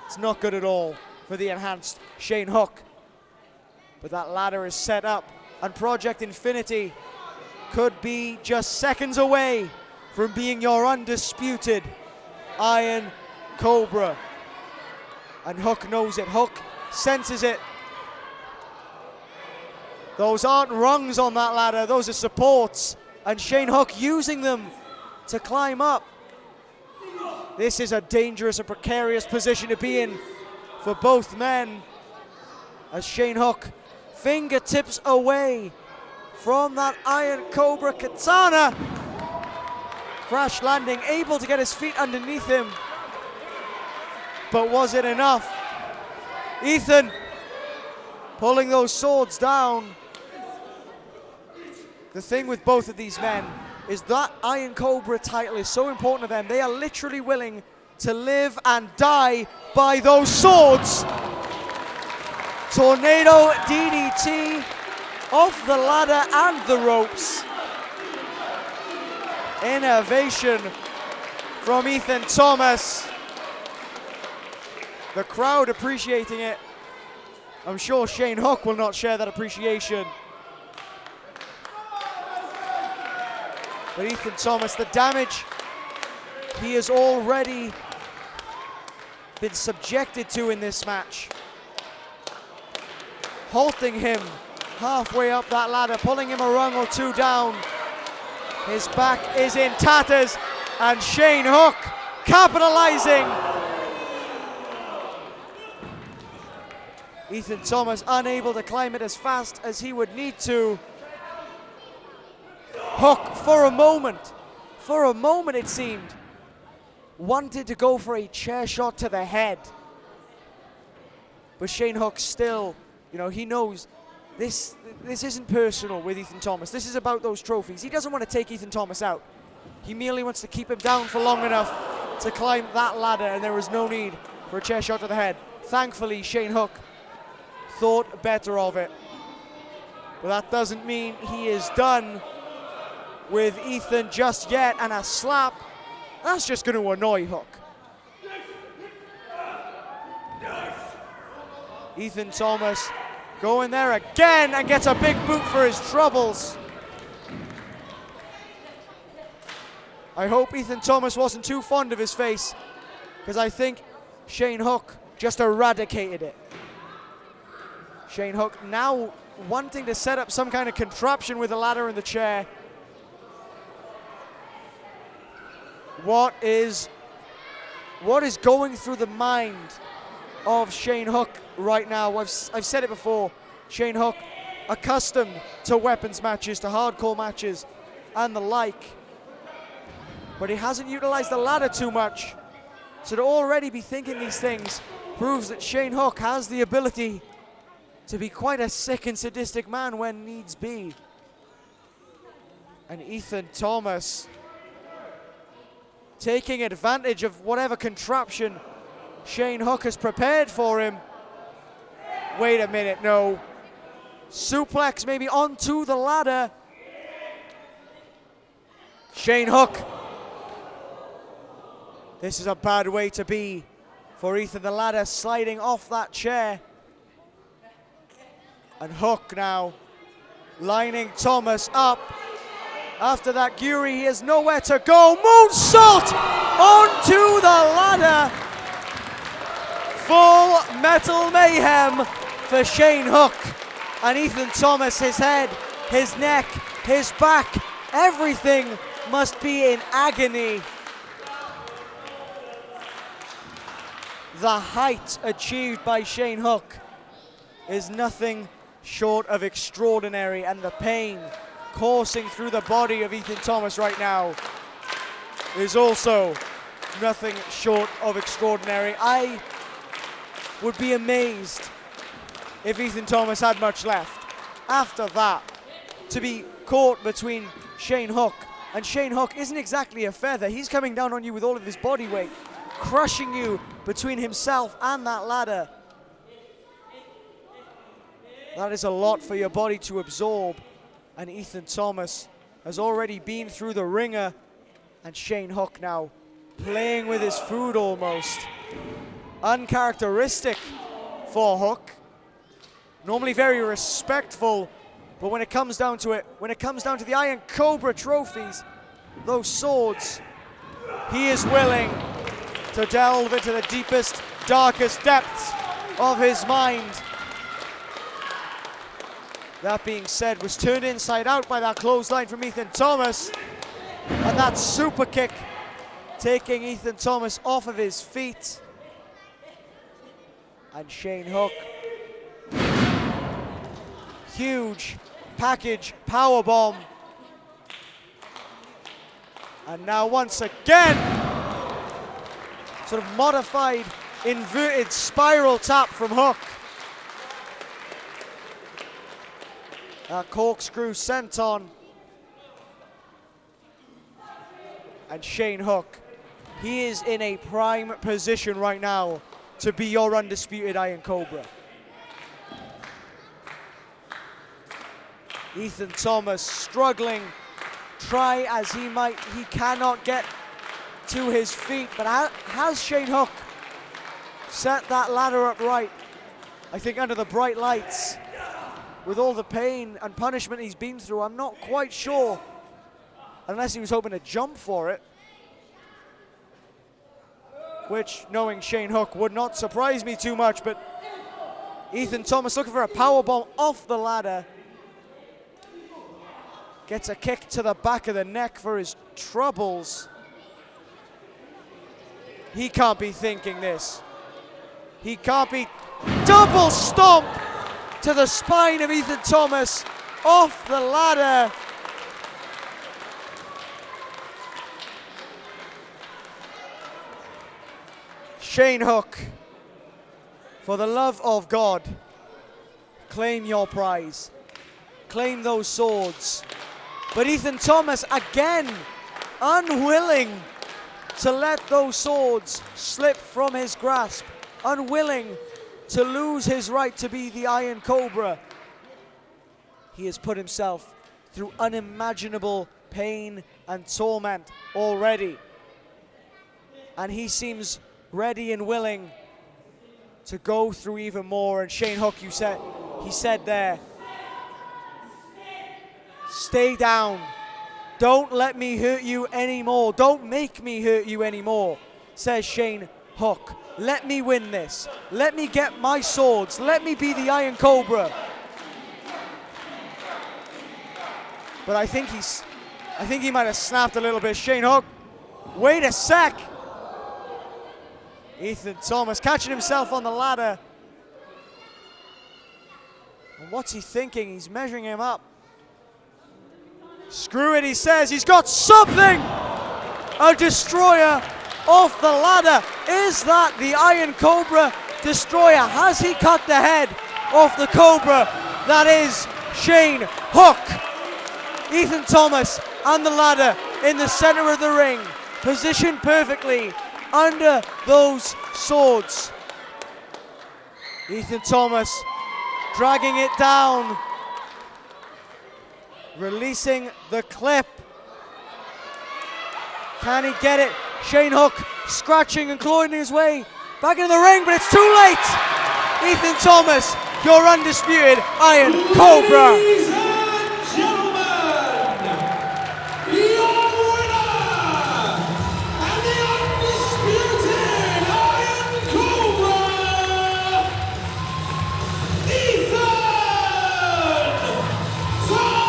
It's not good at all for the enhanced Shane Hook. But that ladder is set up, and Project Infinity could be just seconds away from being your undisputed Iron Cobra. And Hook knows it. Hook senses it. Those aren't rungs on that ladder, those are supports. And Shane Hook using them to climb up. This is a dangerous and precarious position to be in for both men, as Shane Hook fingertips away from that Iron Cobra katana. Crash landing, able to get his feet underneath him. But was it enough? Ethan pulling those swords down. The thing with both of these men is that Iron Cobra title is so important to them. They are literally willing to live and die by those swords. Tornado DDT off the ladder and the ropes. Innovation from Ethan Thomas. The crowd appreciating it. I'm sure Shane Hook will not share that appreciation. But Ethan Thomas, the damage he has already been subjected to in this match. Halting him halfway up that ladder, pulling him a rung or two down. His back is in tatters, and Shane Hook capitalizing. Ethan Thomas unable to climb it as fast as he would need to. Hook, for a moment it seemed, wanted to go for a chair shot to the head. But Shane Hook still, you know, he knows this isn't personal with Ethan Thomas. This is about those trophies. He doesn't want to take Ethan Thomas out. He merely wants to keep him down for long enough to climb that ladder, and there was no need for a chair shot to the head. Thankfully, Shane Hook thought better of it. But that doesn't mean he is done with Ethan just yet, and a slap That's just going to annoy Hook. Ethan Thomas going there again and gets a big boot for his troubles. I hope Ethan Thomas wasn't too fond of his face, because I think Shane Hook just eradicated it. Shane Hook now wanting to set up some kind of contraption with the ladder and the chair. What is going through the mind of Shane Hook right now? I've said it before. Shane Hook, accustomed to weapons matches, to hardcore matches, and the like. But he hasn't utilized the ladder too much. So to already be thinking these things proves that Shane Hook has the ability to be quite a sick and sadistic man when needs be. And Ethan Thomas taking advantage of whatever contraption Shane Hook has prepared for him. Wait a minute, no. Suplex maybe onto the ladder. Shane Hook. This is a bad way to be for Ethan. The ladder sliding off that chair. And Hook now lining Thomas up. After that Guri, he has nowhere to go. Moonsault onto the ladder. Full metal mayhem for Shane Hook. And Ethan Thomas, his head, his neck, his back, everything must be in agony. The height achieved by Shane Hook is nothing short of extraordinary, and the pain coursing through the body of Ethan Thomas right now is also nothing short of extraordinary. I would be amazed if Ethan Thomas had much left. After that, to be caught between Shane Hook, and Shane Hook isn't exactly a feather. He's coming down on you with all of his body weight, crushing you between himself and that ladder. That is a lot for your body to absorb. And Ethan Thomas has already been through the ringer. And Shane Hook now playing with his food almost. Uncharacteristic for Hook. Normally very respectful, but when it comes down to it, when it comes down to the Iron Cobra trophies, those swords, he is willing to delve into the deepest, darkest depths of his mind. That being said, was turned inside out by that clothesline from Ethan Thomas. And that super kick taking Ethan Thomas off of his feet. And Shane Hook. Huge package powerbomb. And now once again, sort of modified inverted spiral tap from Hook. That corkscrew senton. And Shane Hook, he is in a prime position right now to be your undisputed Iron Cobra. Ethan Thomas struggling, try as he might, he cannot get to his feet, but has Shane Hook set that ladder up right? I think under the bright lights, with all the pain and punishment he's been through, I'm not quite sure, unless he was hoping to jump for it, which, knowing Shane Hook, would not surprise me too much. But Ethan Thomas looking for a powerbomb off the ladder. Gets a kick to the back of the neck for his troubles. He can't be thinking this. He can't be. Double stomp to the spine of Ethan Thomas off the ladder. Shane Hook, for the love of God, claim your prize. Claim those swords. But Ethan Thomas, again, unwilling to let those swords slip from his grasp. Unwilling to lose his right to be the Iron Cobra. He has put himself through unimaginable pain and torment already. and he seems ready and willing to go through even more. And Shane Hook, he said there, stay down. Don't let me hurt you anymore. Don't make me hurt you anymore, says Shane Hook. Let me win this. Let me get my swords. Let me be the Iron Cobra. But I think he might have snapped a little bit. Shane Hook, wait a sec. Ethan Thomas catching himself on the ladder. And what's he thinking? He's measuring him up. Screw it, he says. He's got something. A destroyer off the ladder. Is that the Iron Cobra destroyer? Has he cut the head off the Cobra? That is Shane Hook. Ethan Thomas on the ladder in the center of the ring, positioned perfectly under those swords. Ethan Thomas dragging it down, releasing the clip. Can he get it? Shane Hook scratching and clawing his way back into the ring, but it's too late. Ethan Thomas, your undisputed Iron Cobra. Ladies and gentlemen, your winner and the undisputed Iron Cobra, Ethan Thomas.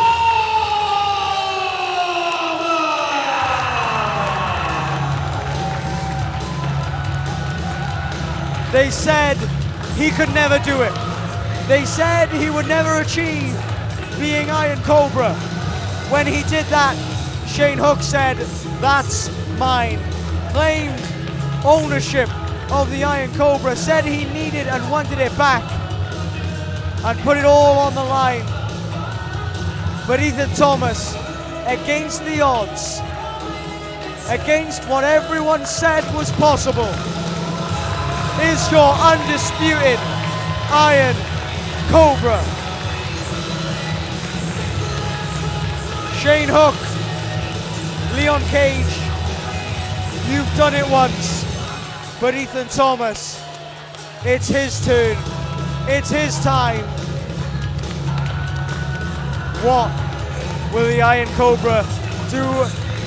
They said he could never do it. They said he would never achieve being Iron Cobra. When he did that, Shane Hook said, that's mine. Claimed ownership of the Iron Cobra, said he needed and wanted it back, and put it all on the line. But Ethan Thomas, against the odds, against what everyone said was possible, is your undisputed Iron Cobra. Shane Hook, Leon Cage, you've done it once, but Ethan Thomas, it's his turn, it's his time. What will the Iron Cobra do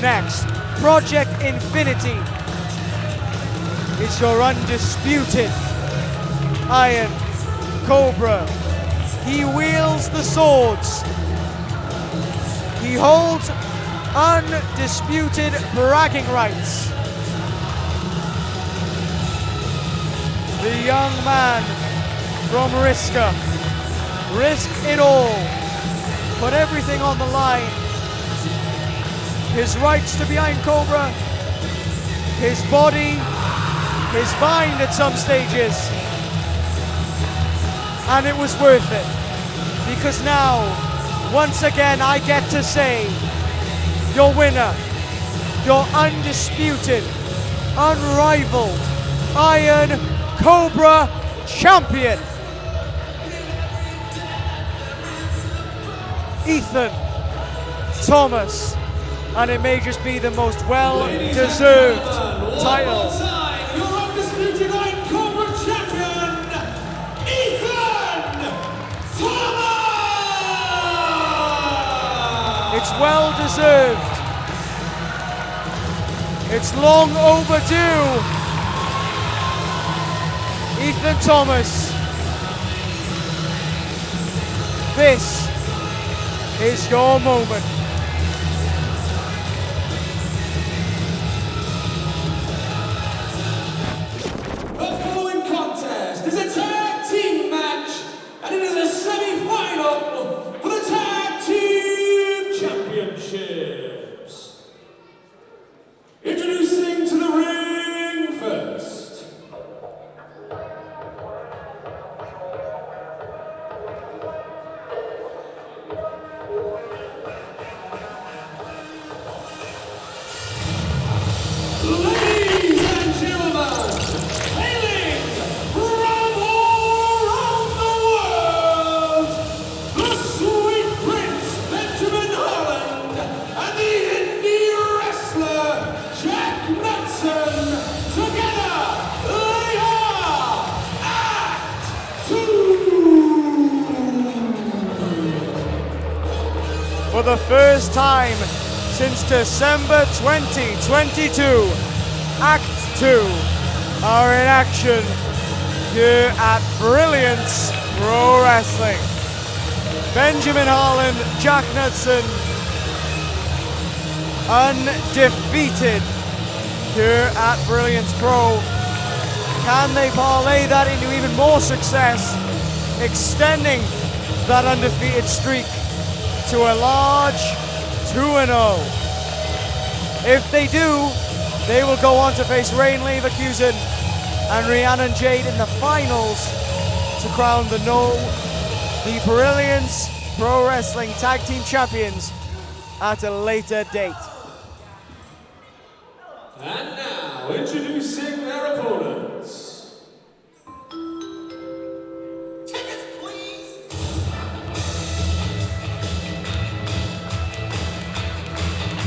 next? Project Infinity is your undisputed Iron Cobra. He wields the swords. He holds undisputed bragging rights. The young man from Riska risked it all, put everything on the line. His rights to be Iron Cobra, his body, his mind at some stages, and it was worth it, because now, once again, I get to say, your winner, your undisputed, unrivaled Iron Cobra champion, Ethan Thomas, and it may just be the most well-deserved title. Your undisputed Iron Cobra champion, Ethan Thomas! It's well deserved. It's long overdue. Ethan Thomas, this is your moment. The following contest is a tag team match, and it is a semi-final for the tag team championships. Introducing to the ring first, for the first time since December 2022, Act 2 are in action here at Brilliance Pro Wrestling. Benjamin Harland, Jack Knudsen, undefeated here at Brilliance Pro. Can they parlay that into even more success, extending that undefeated streak to a large 2-0? If they do, they will go on to face Jade and Leverkusen and Rhiannon Jade in the finals to crown the Brilliance Pro Wrestling Tag Team Champions at a later date. And now, introducing their opponents.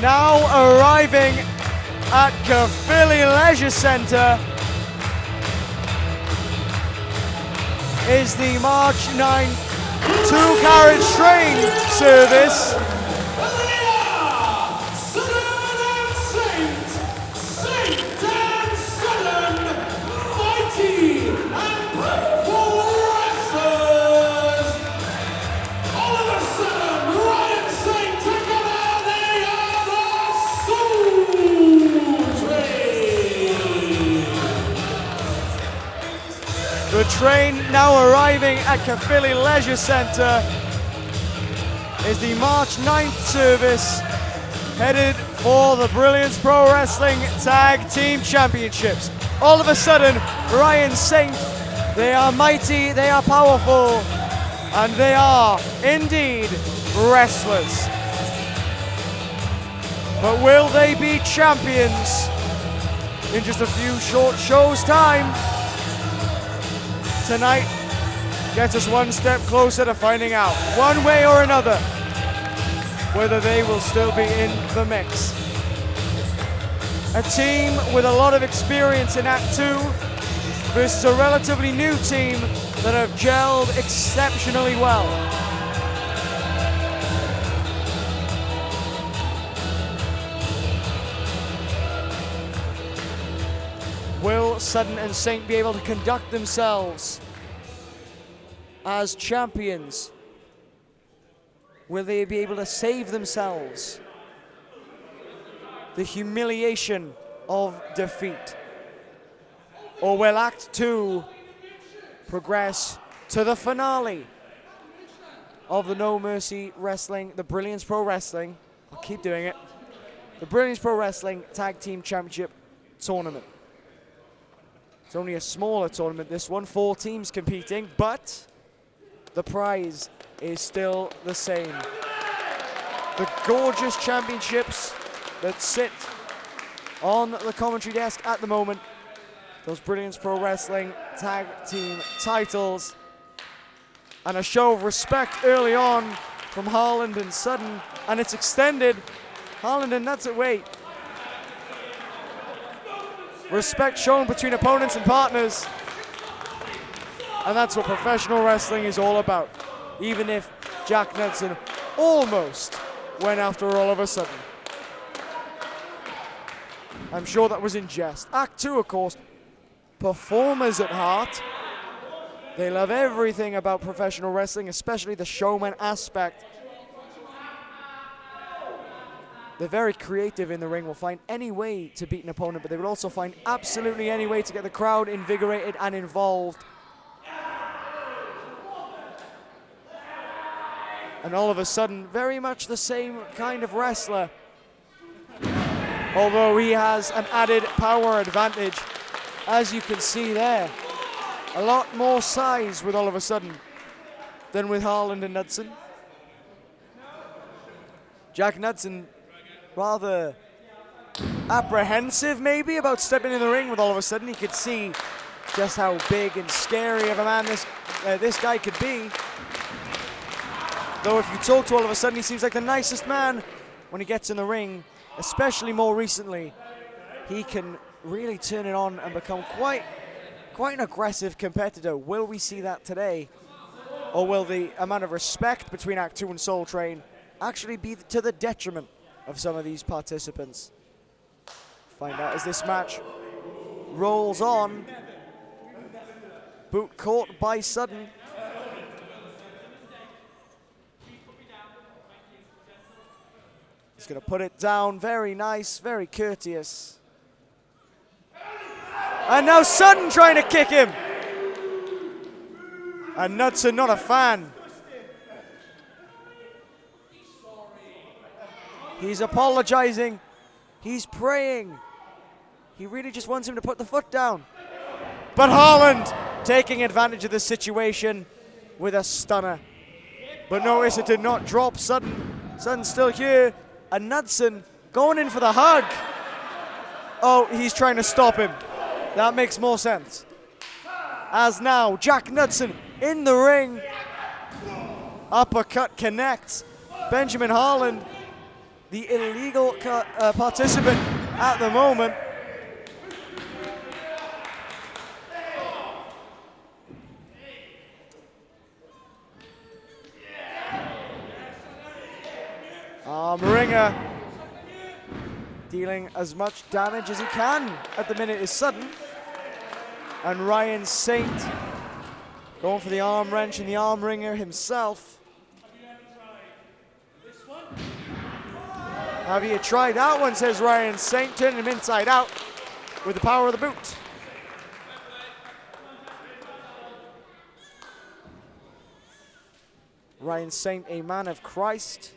Now arriving at Crowley Leisure Centre is the March 9th two-carriage train service. The train now arriving at Crowley Leisure Centre is the March 9th service headed for the Brilliance Pro Wrestling Tag Team Championships. All of a sudden, Ryan Saint, they are mighty, they are powerful, and they are indeed wrestlers. But will they be champions in just a few short shows' time? Tonight gets us one step closer to finding out, one way or another, whether they will still be in the mix. A team with a lot of experience in Act 2 versus a relatively new team that have gelled exceptionally well. Will Sutton and Saint be able to conduct themselves as champions? Will they be able to save themselves the humiliation of defeat? Or will Act 2 progress to the finale of the No Mercy Wrestling, the Brilliance Pro Wrestling, I'll keep doing it, the Brilliance Pro Wrestling Tag Team Championship Tournament? It's only a smaller tournament, this one, 4 teams competing, but the prize is still the same. The gorgeous championships that sit on the commentary desk at the moment, those Brilliance Pro Wrestling Tag Team titles, and a show of respect early on from Harland and Sutton, and it's extended. Harland and Knudsen, wait. Respect shown between opponents and partners. And that's what professional wrestling is all about. Even if Jack Knudsen almost went after all of a sudden. I'm sure that was in jest. Act 2, of course, performers at heart. They love everything about professional wrestling, especially the showman aspect. They're very creative in the ring, will find any way to beat an opponent, but they will also find absolutely any way to get the crowd invigorated and involved. And all of a sudden, very much the same kind of wrestler, although he has an added power advantage, as you can see there. A lot more size with all of a sudden than with Harland and Knudsen. Jack Knudsen rather apprehensive maybe about stepping in the ring with all of a sudden. He could see just how big and scary of a man this guy could be. Though if you talk to all of a sudden, he seems like the nicest man when he gets in the ring, especially more recently. He can really turn it on and become quite an aggressive competitor. Will we see that today? Or will the amount of respect between Act 2 and Soul Train actually be to the detriment of some of these participants. Find out as this match rolls on. Boot caught by Sudden. He's going to put it down. Very nice, very courteous. And now Sudden trying to kick him. And Knudsen not a fan. He's apologizing. He's praying. He really just wants him to put the foot down. But Haaland taking advantage of the situation with a stunner. But notice it did not drop Sudden. Sudden's still here. And Knudsen going in for the hug. Oh, he's trying to stop him. That makes more sense. As now, Jack Knudsen in the ring. Uppercut connects. Benjamin Haaland, the illegal participant at the moment. Ringer dealing as much damage as he can at the minute is Sudden. And Ryan Saint going for the arm wrench and the arm ringer himself. Have you tried that one, says Ryan Saint, turning him inside out with the power of the boot. Ryan Saint, a man of Christ,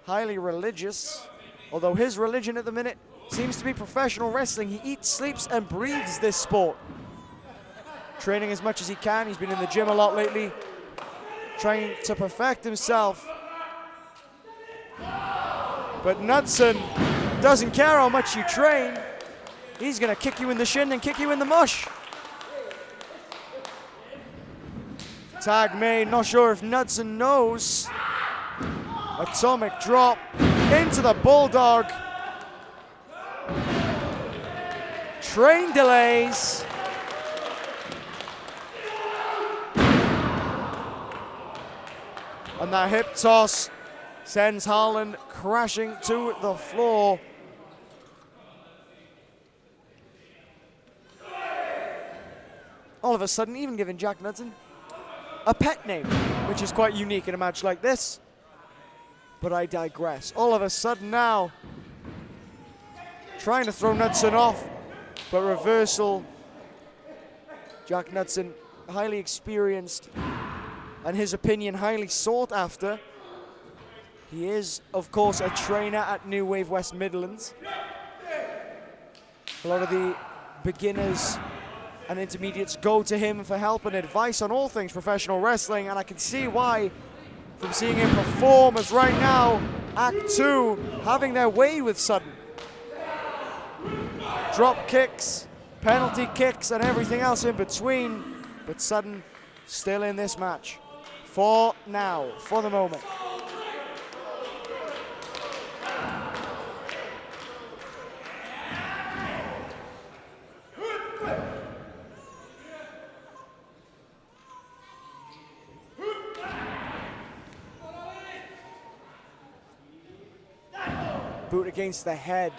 highly religious, although his religion at the minute seems to be professional wrestling. He eats, sleeps, and breathes this sport. Training as much as he can. He's been in the gym a lot lately, trying to perfect himself. But Knudsen doesn't care how much you train. He's gonna kick you in the shin and kick you in the mush. Tag made, not sure if Knudsen knows. Atomic drop into the Bulldog. Train delays. And that hip toss sends Haaland crashing to the floor. All of a sudden, even giving Jack Knudsen a pet name, which is quite unique in a match like this. But I digress. All of a sudden now, trying to throw Knudsen off, but reversal. Jack Knudsen, highly experienced, and his opinion highly sought after. He is, of course, a trainer at New Wave West Midlands. A lot of the beginners and intermediates go to him for help and advice on all things professional wrestling, and I can see why from seeing him perform, as right now, Act 2 having their way with Sudden. Drop kicks, penalty kicks, and everything else in between, but Sudden still in this match. For now, for the moment. Boot against the head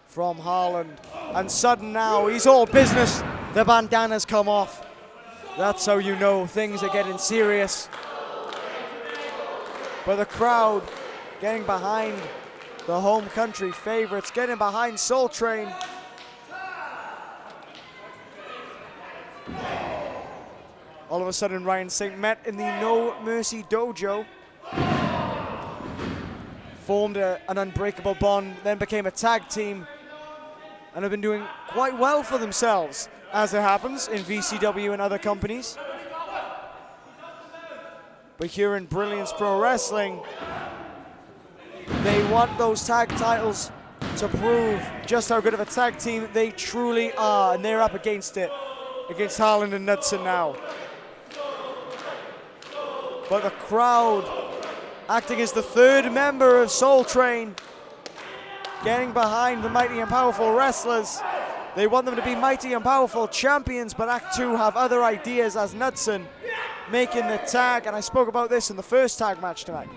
from Haaland. And Sudden now, he's all business. The bandana's come off. That's how you know things are getting serious. But the crowd getting behind the home country favorites, getting behind Soul Train. All of a sudden, Ryan Saint met in the No Mercy Dojo. Formed an unbreakable bond, then became a tag team, and have been doing quite well for themselves, as it happens in VCW and other companies. But here in Brilliance Pro Wrestling, they want those tag titles to prove just how good of a tag team they truly are, and they're up against it, against Haaland and Knudsen now. But the crowd, acting as the third member of Soul Train, getting behind the mighty and powerful wrestlers. They want them to be mighty and powerful champions, but Act 2 have other ideas, as Knudsen making the tag, and I spoke about this in the first tag match tonight.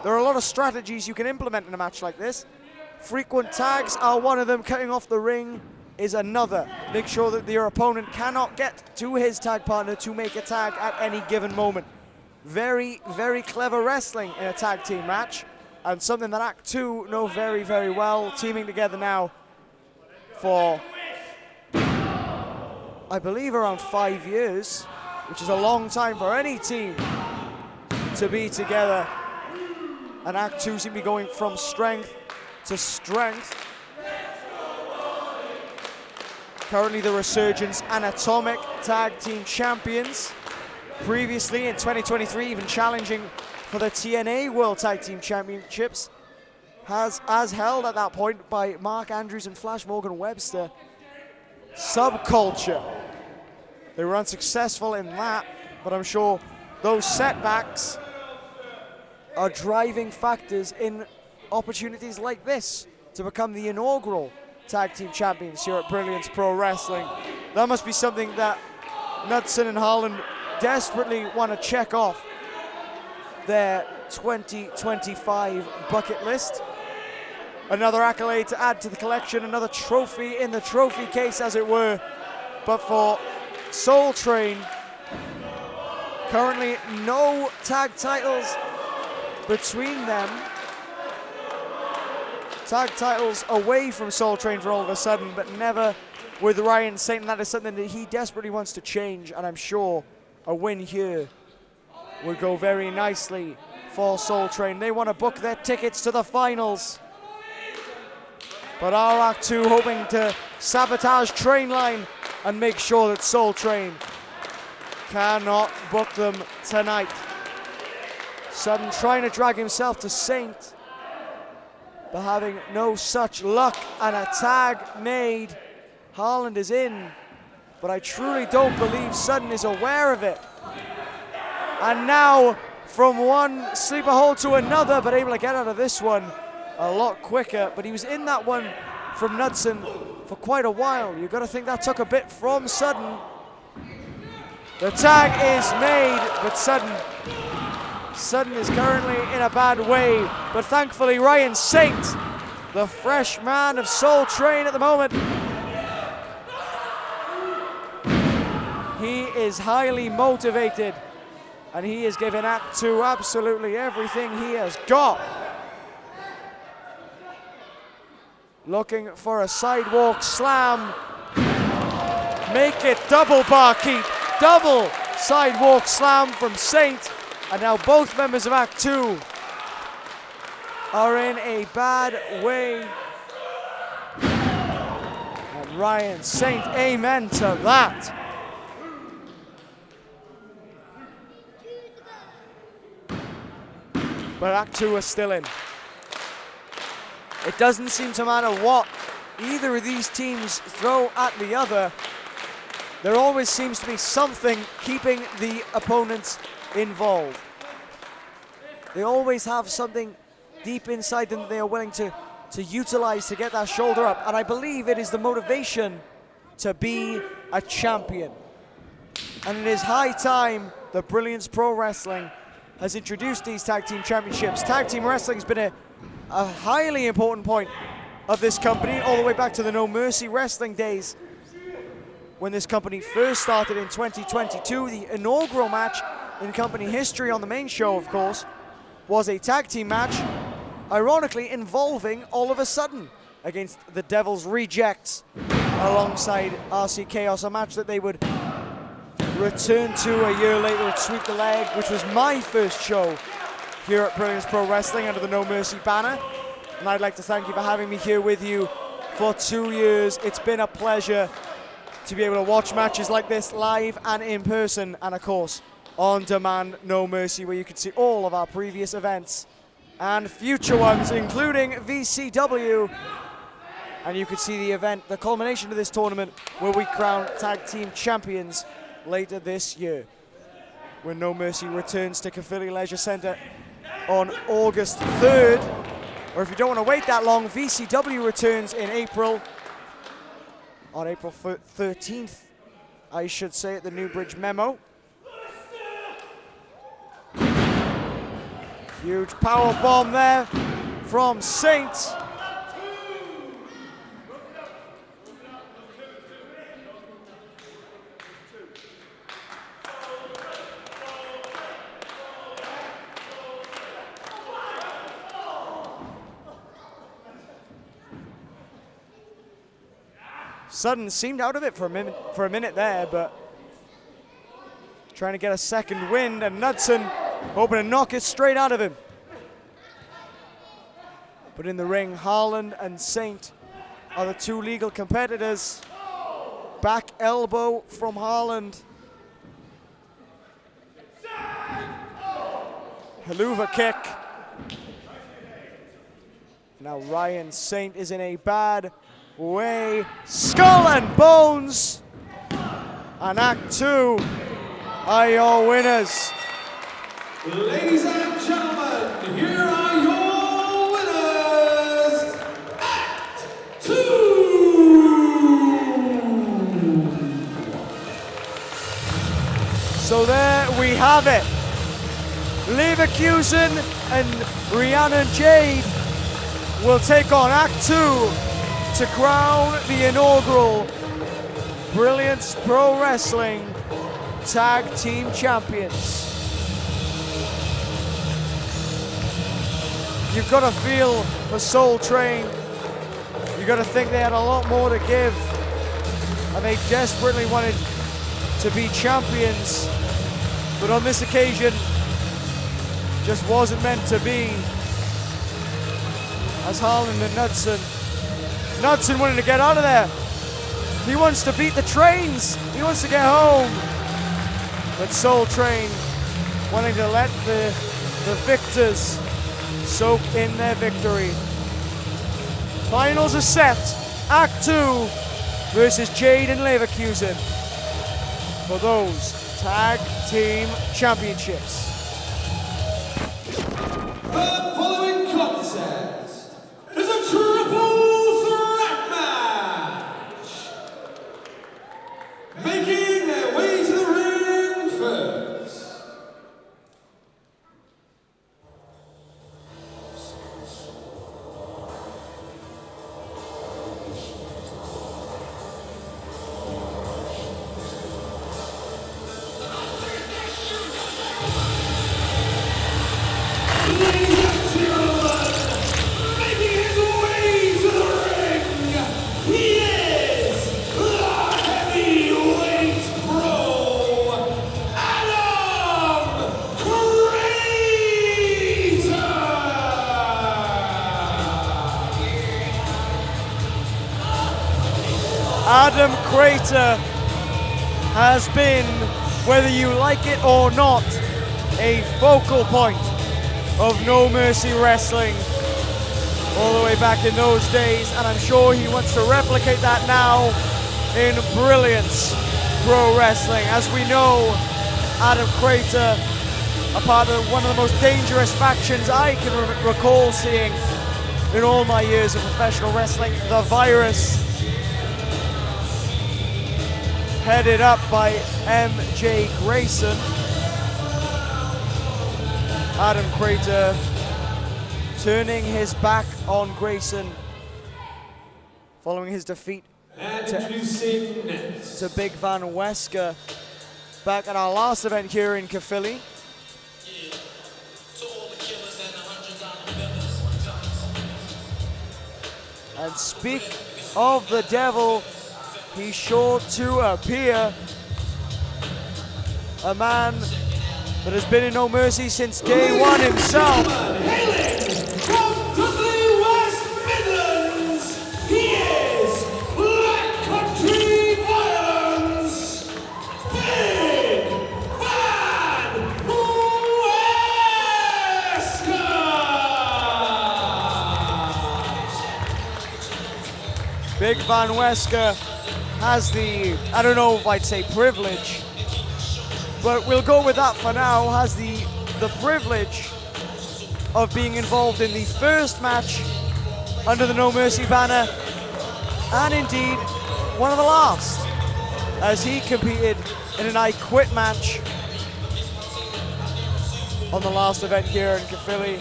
there are a lot of strategies you can implement in a match like this. Frequent tags are one of them. Cutting off the ring is another. Make sure that your opponent cannot get to his tag partner to make a tag at any given moment. Very, very clever wrestling in a tag team match, and something that Act 2 know very, very well, teaming together now for, I believe, around 5 years, which is a long time for any team to be together. And Act 2 seem to be going from strength to strength. Currently the Resurgence Anatomic Tag Team Champions. Previously in 2023, even challenging for the TNA World Tag Team Championships, as held at that point by Mark Andrews and Flash Morgan Webster. Subculture. They were unsuccessful in that, but I'm sure those setbacks are driving factors in opportunities like this to become the inaugural Tag Team Champions here at Brilliance Pro Wrestling. That must be something that Knudsen and Harland desperately want to check off their 2025 bucket list. Another accolade to add to the collection, another trophy in the trophy case, as it were. But for Soul Train, currently no tag titles between them. Tag titles away from Soul Train for all of a sudden, but never with Ryan Saint, and that is something that he desperately wants to change, and I'm sure a win here would go very nicely for Soul Train. They want to book their tickets to the finals. But our Act 2 hoping to sabotage Trainline and make sure that Soul Train cannot book them tonight. Sudden trying to drag himself to Saint, but having no such luck, and a tag made. Harland is in, but I truly don't believe Sudden is aware of it. And now from one sleeper hold to another, but able to get out of this one a lot quicker. But he was in that one from Knudsen for quite a while. You've got to think that took a bit from Sudden. The tag is made, but Sudden is currently in a bad way. But thankfully Ryan Saint, the fresh man of Soul Train at the moment, he is highly motivated, and he is giving Act 2 absolutely everything he has got. Looking for a sidewalk slam. Make it double bar keep. Double sidewalk slam from Saint. And now both members of Act 2 are in a bad way. And Ryan Saint, amen to that. But Act 2 are still in. It doesn't seem to matter what either of these teams throw at the other. There always seems to be something keeping the opponents involved. They always have something deep inside them that they are willing to utilize to get that shoulder up. And I believe it is the motivation to be a champion. And it is high time that Brilliance Pro Wrestling has introduced these tag team championships. Tag team wrestling has been a highly important point of this company, all the way back to the No Mercy Wrestling days when this company first started in 2022. The inaugural match in company history on the main show, of course, was a tag team match, ironically involving All of a Sudden against the Devil's Rejects alongside RC Chaos, a match that they would return to a year later at Sweep the Leg, which was my first show here at Brilliance Pro Wrestling under the No Mercy banner. And I'd like to thank you for having me here with you for 2 years. It's been a pleasure to be able to watch matches like this live and in person, and of course on demand No Mercy, where you can see all of our previous events and future ones, including VCW. And you can see the event, the culmination of this tournament, where we crown tag team champions later this year, when No Mercy returns to Caerphilly Leisure Centre on August 3rd. Or if you don't want to wait that long, VCW returns in April, on April 13th, I should say, at the Newbridge Memo. Huge power bomb there from Saint. Sutton seemed out of it for a minute there, but trying to get a second wind, and Knudsen hoping to knock it straight out of him. But in the ring, Haaland and Saint are the two legal competitors. Back elbow from Haaland. Helluva kick. Now Ryan Saint is in a bad way. Skull and bones. And Act 2 are your winners. Ladies and gentlemen, here are your winners, Act 2! So there we have it. Leverkusen and Rhiannon Jade will take on Act 2 to crown the inaugural Brilliance Pro Wrestling Tag Team Champions. You've got to feel for Soul Train. You've got to think they had a lot more to give, and they desperately wanted to be champions, but on this occasion just wasn't meant to be. As Haaland and Knudsen wanted to get out of there. He wants to beat the trains. He wants to get home. But Soul Train wanting to let the victors soak in their victory. Finals are set. Act 2 versus Jade and Leverkusen for those Tag Team Championships. The following contest is a triple threat match. Making their way to the ring first. Adam Crater has been, whether you like it or not, a focal point of No Mercy Wrestling all the way back in those days, and I'm sure he wants to replicate that now in Brilliance Pro Wrestling. As we know, Adam Crater, a part of one of the most dangerous factions I can recall seeing in all my years of professional wrestling, the Virus, headed up by MJ Grayson. Adam Crater turning his back on Grayson following his defeat to Big Van Wesker back at our last event here in Caerphilly. And speak of the devil, he's sure to appear. A man that has been in No Mercy since day one himself. From Dudley, West Midlands, he is Black Country Violence, Big Van Wesker! Big Van Wesker has the, I don't know if I'd say privilege, but we'll go with that for now, has the privilege of being involved in the first match under the No Mercy banner, and indeed one of the last, as he competed in an I Quit match on the last event here in Caerphilly.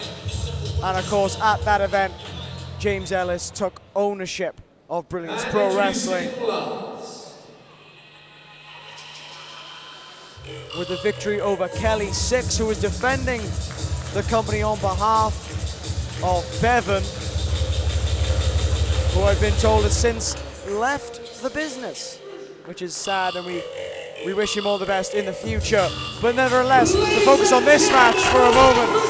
And of course, at that event, James Ellis took ownership of Brilliance Pro Wrestling with a victory over Kelly 6, who was defending the company on behalf of Bevon, who I've been told has since left the business, which is sad, and we wish him all the best in the future. But nevertheless, to focus on this match for a moment.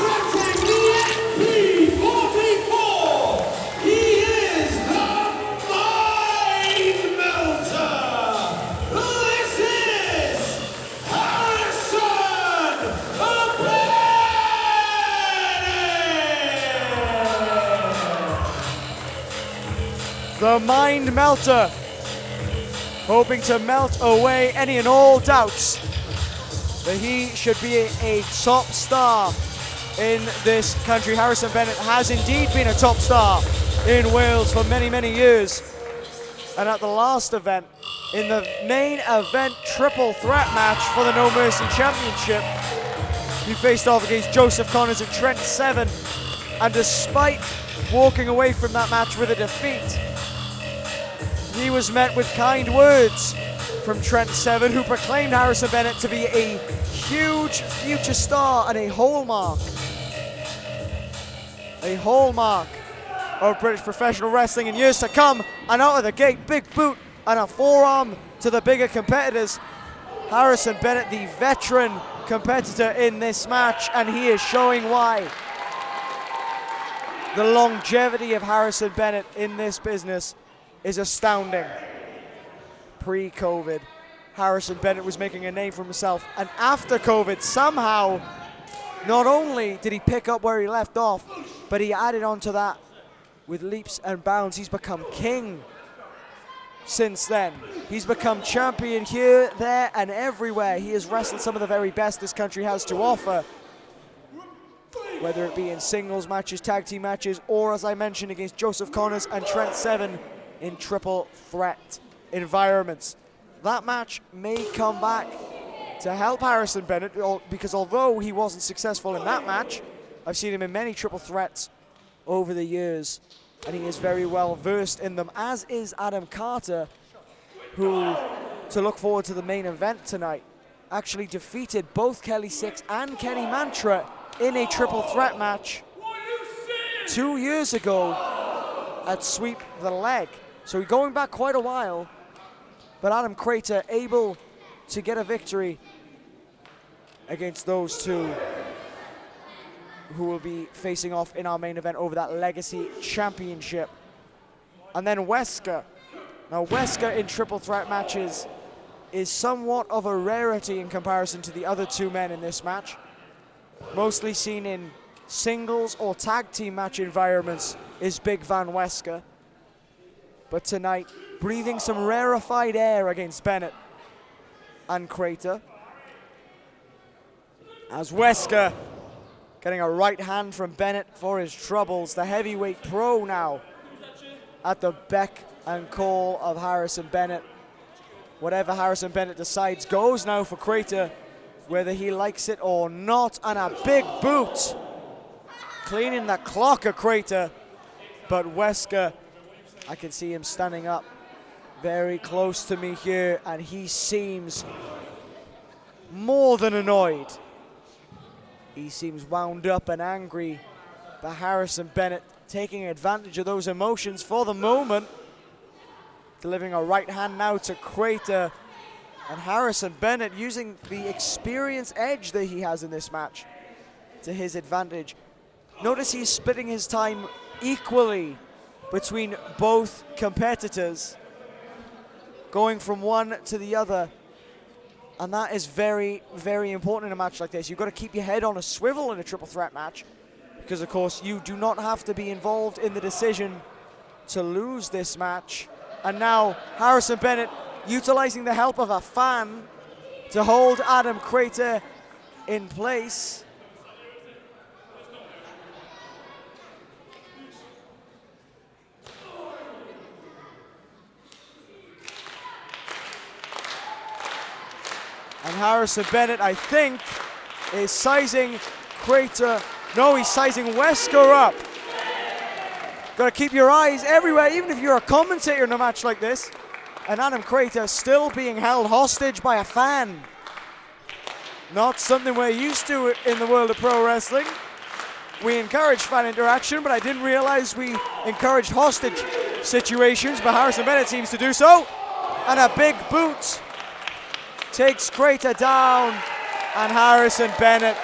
The Mind Melter, hoping to melt away any and all doubts that he should be a top star in this country. Harrison Bennett has indeed been a top star in Wales for many, many years. And at the last event, in the main event triple threat match for the No Mercy Championship, he faced off against Joseph Connors and Trent Seven. And despite walking away from that match with a defeat, he was met with kind words from Trent Seven, who proclaimed Harrison Bennett to be a huge future star and a hallmark of British professional wrestling in years to come. And out of the gate, big boot and a forearm to the bigger competitors. Harrison Bennett, the veteran competitor in this match, and he is showing why. The longevity of Harrison Bennett in this business is astounding. Pre-COVID, Harrison Bennett was making a name for himself, and after COVID, somehow, not only did he pick up where he left off, but he added on to that with leaps and bounds. He's become king since then. He's become champion here, there, and everywhere. He has wrestled some of the very best this country has to offer, whether it be in singles matches, tag team matches, or, as I mentioned, against Joseph Connors and Trent Seven in triple threat environments. That match may come back to help Harrison Bennett, because although he wasn't successful in that match, I've seen him in many triple threats over the years, and he is very well versed in them, as is Adam Carter, who, to look forward to the main event tonight, actually defeated both Kelly Six and Kenny Mantra in a triple threat match 2 years ago at Sweep the Leg. So we're going back quite a while, but Adam Crater able to get a victory against those two who will be facing off in our main event over that Legacy Championship. And then Wesker. Now Wesker in triple threat matches is somewhat of a rarity in comparison to the other two men in this match. Mostly seen in singles or tag team match environments is Big Van Wesker. But tonight, breathing some rarefied air against Bennett and Crater, as Wesker getting a right hand from Bennett for his troubles. The heavyweight pro now at the beck and call of Harrison Bennett. Whatever Harrison Bennett decides goes now for Crater, whether he likes it or not. And a big boot, cleaning the clock of Crater. But Wesker, I can see him standing up very close to me here, and he seems more than annoyed. He seems wound up and angry, but Harrison Bennett taking advantage of those emotions for the moment, delivering a right hand now to Crater, and Harrison Bennett using the experience edge that he has in this match to his advantage. Notice he's splitting his time equally between both competitors, going from one to the other. And that is very, very important in a match like this. You've got to keep your head on a swivel in a triple threat match, because of course you do not have to be involved in the decision to lose this match. And now Harrison Bennett utilizing the help of a fan to hold Adam Crater in place. And Harrison Bennett, I think, is sizing Crater. No, he's sizing Wesker up. Got to keep your eyes everywhere, even if you're a commentator in a match like this. And Adam Crater still being held hostage by a fan. Not something we're used to in the world of pro wrestling. We encourage fan interaction, but I didn't realize we encouraged hostage situations, but Harrison Bennett seems to do so. And a big boot takes Crater down, and Harrison Bennett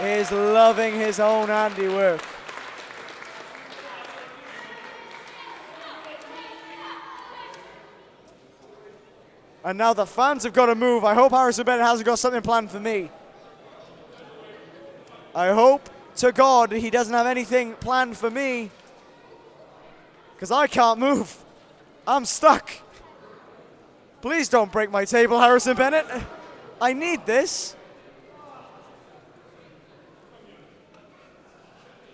is loving his own handiwork. And now the fans have got to move. I hope Harrison Bennett hasn't got something planned for me. I hope to God he doesn't have anything planned for me, because I can't move. I'm stuck. Please don't break my table, Harrison Bennett. I need this.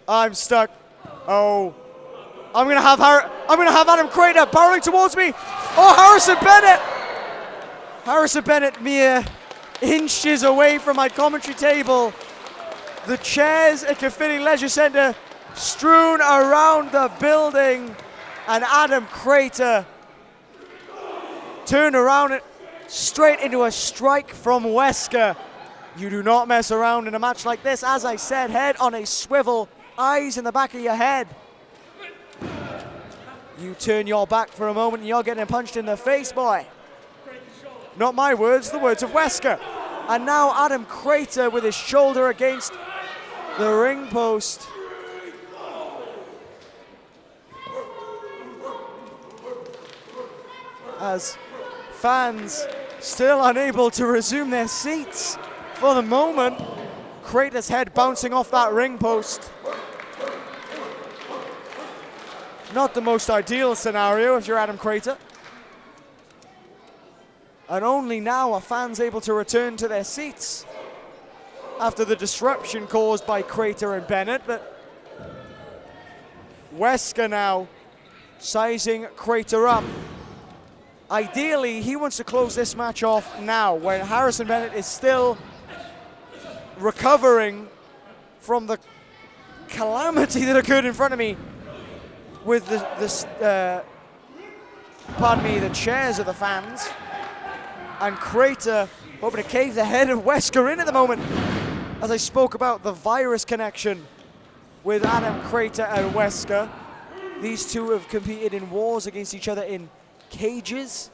I'm stuck. Oh, I'm gonna have Adam Crater barreling towards me. Oh, Harrison Bennett! Harrison Bennett mere inches away from my commentary table. The chairs at Confetti Leisure Centre strewn around the building, and Adam Crater turned around it straight into a strike from Wesker. You do not mess around in a match like this. As I said, head on a swivel, eyes in the back of your head. You turn your back for a moment and you're getting punched in the face, boy. Not my words, the words of Wesker. And now Adam Crater with his shoulder against the ring post. As fans still unable to resume their seats for the moment. Crater's head bouncing off that ring post. Not the most ideal scenario if you're Adam Crater. And only now are fans able to return to their seats after the disruption caused by Crater and Bennett. But Wesker now sizing Crater up. Ideally, he wants to close this match off now, when Harrison Bennett is still recovering from the calamity that occurred in front of me with the chairs of the fans. And Crater hoping to cave the head of Wesker in at the moment. As I spoke about the virus connection with Adam Crater and Wesker. These two have competed in wars against each other in cages.